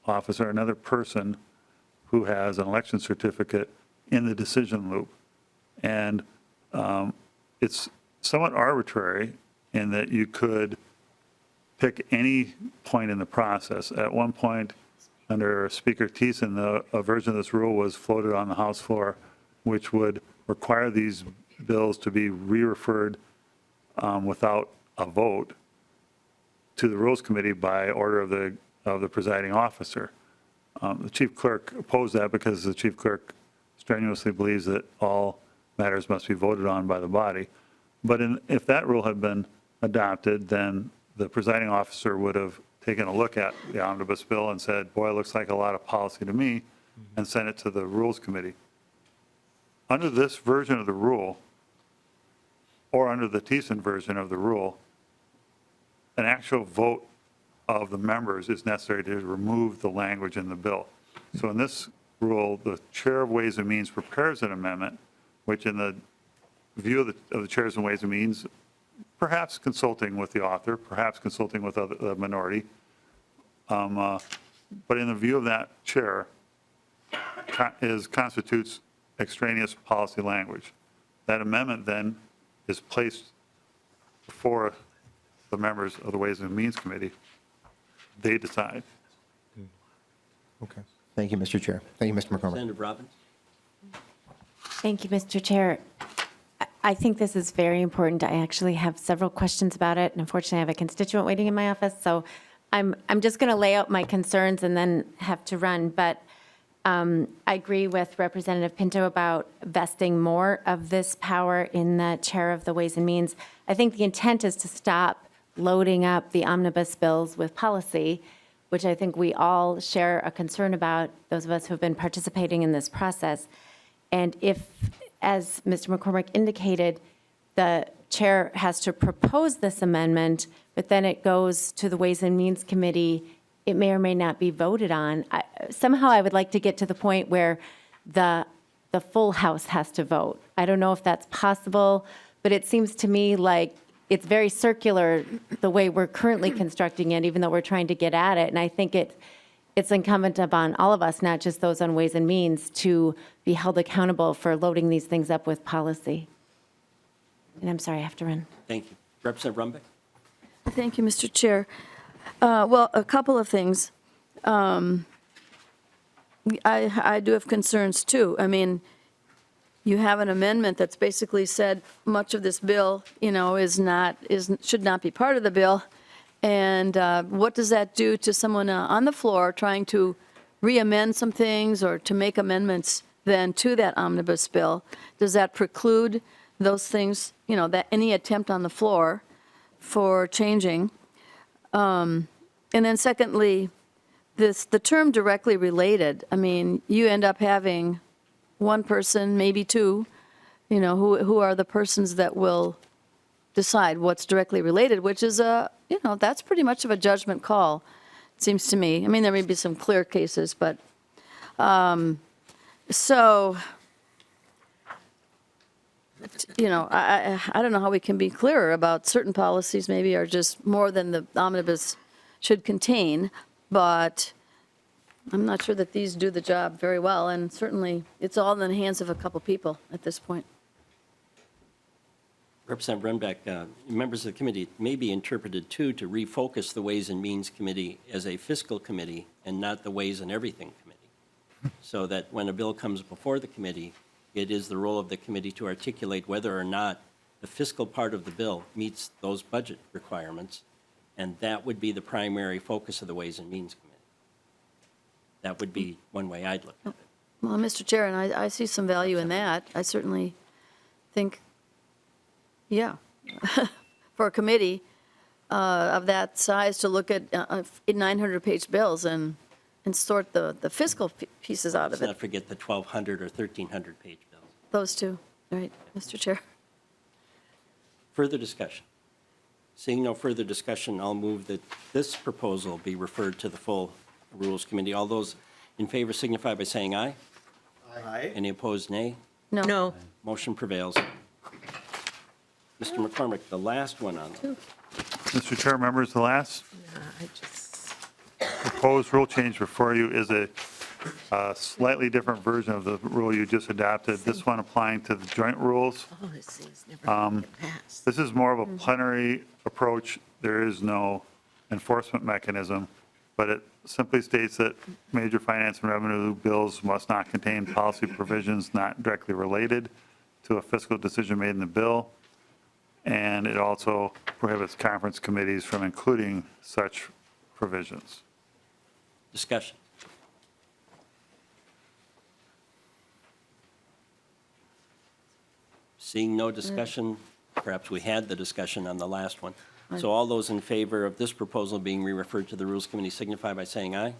officer, another person who has an election certificate, in the decision loop. And it's somewhat arbitrary in that you could pick any point in the process. At one point, under Speaker Thiessen, a version of this rule was floated on the House floor, which would require these bills to be re-referred without a vote to the Rules Committee by order of the presiding officer. The chief clerk opposed that because the chief clerk strenuously believes that all matters must be voted on by the body. But if that rule had been adopted, then the presiding officer would have taken a look at the omnibus bill and said, boy, it looks like a lot of policy to me, and sent it to the Rules Committee. Under this version of the rule, or under the Thiessen version of the rule, an actual vote of the members is necessary to remove the language in the bill. So in this rule, the Chair of Ways and Means prepares an amendment, which in the view of the Chairs and Ways and Means, perhaps consulting with the author, perhaps consulting with the minority, but in the view of that chair, constitutes extraneous policy language. That amendment then is placed before the members of the Ways and Means Committee. They decide. Okay. Thank you, Mr. Chair. Thank you, Mr. McCormack. Representative Robbins? Thank you, Mr. Chair. I think this is very important. I actually have several questions about it, and unfortunately, I have a constituent waiting in my office, so I'm just going to lay out my concerns and then have to run. But I agree with Representative Pinto about vesting more of this power in the chair of the Ways and Means. I think the intent is to stop loading up the omnibus bills with policy, which I think we all share a concern about, those of us who have been participating in this process. And if, as Mr. McCormack indicated, the chair has to propose this amendment, but then it goes to the Ways and Means Committee, it may or may not be voted on. Somehow I would like to get to the point where the full House has to vote. I don't know if that's possible, but it seems to me like it's very circular the way we're currently constructing it, even though we're trying to get at it. And I think it's incumbent upon all of us, not just those on Ways and Means, to be held accountable for loading these things up with policy. And I'm sorry, I have to run. Thank you. Representative Rumbeck? Thank you, Mr. Chair. Well, a couple of things. I do have concerns, too. I mean, you have an amendment that's basically said much of this bill, should not be part of the bill. And what does that do to someone on the floor trying to re-amend some things or to make amendments then to that omnibus bill? Does that preclude those things, that any attempt on the floor for changing? And then secondly, the term directly related, I mean, you end up having one person, maybe two, who are the persons that will decide what's directly related, which is that's pretty much of a judgment call, it seems to me. I mean, there may be some clear cases, but, so, I don't know how we can be clearer about certain policies maybe are just more than the omnibus should contain, but I'm not sure that these do the job very well, and certainly it's all in the hands of a couple people at this point. Representative Runbeck, members of the committee, it may be interpreted, too, to refocus the Ways and Means Committee as a fiscal committee and not the Ways and Everything Committee, so that when a bill comes before the committee, it is the role of the committee to articulate whether or not the fiscal part of the bill meets those budget requirements, and that would be the primary focus of the Ways and Means Committee. That would be one way I'd look at it. Well, Mr. Chair, and I see some value in that. I certainly think, yeah, for a committee of that size to look at 900-page bills and sort the fiscal pieces out of Let's it. not forget the 1,200 or 1,300-page bills. Those two, right, Mr. Chair? Further discussion? Seeing no further discussion, I'll move that this proposal be referred to the full Rules Committee. All those in favor signify by saying aye. Aye. Any opposed, nay. No. Motion prevails. Mr. McCormack, the last one on the Mr. Chair, members, the last I just, proposed rule change before you is a slightly different version of the rule you just adopted. This one applying to the joint rules. policies never gonna get passed. This is more of a plenary approach. There is no enforcement mechanism, but it simply states that major finance and revenue bills must not contain policy provisions not directly related to a fiscal decision made in the bill. And it also prohibits conference committees from including such provisions. discussion. Seeing no discussion, perhaps we had the discussion on the last one. So all those in favor of this proposal being re-referred to the Rules Committee signify by saying aye.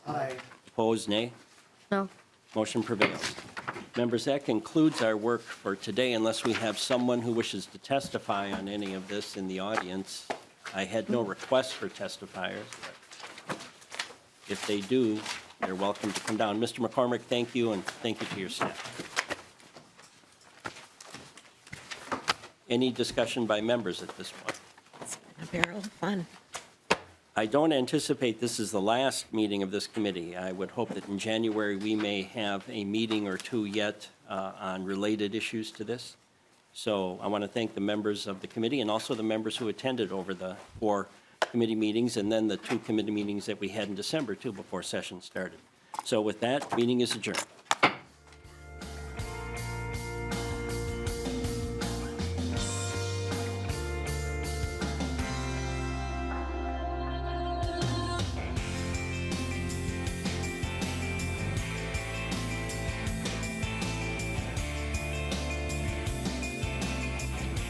Aye. Opposed, nay. No. Motion prevails. Members, that concludes our work for today, unless we have someone who wishes to testify on any of this in the audience. I had no requests for testifiers, but if they do, they're welcome to come down. Mr. McCormack, thank you, and thank you to your staff. Any discussion by members at this point? It's been a barrel of fun. I don't anticipate this is the last meeting of this committee. I would hope that in January, we may have a meeting or two yet on related issues to this. So I want to thank the members of the committee and also the members who attended over the 4 committee meetings and then the 2 committee meetings that we had in December, too, before session started. So with that, meeting is adjourned.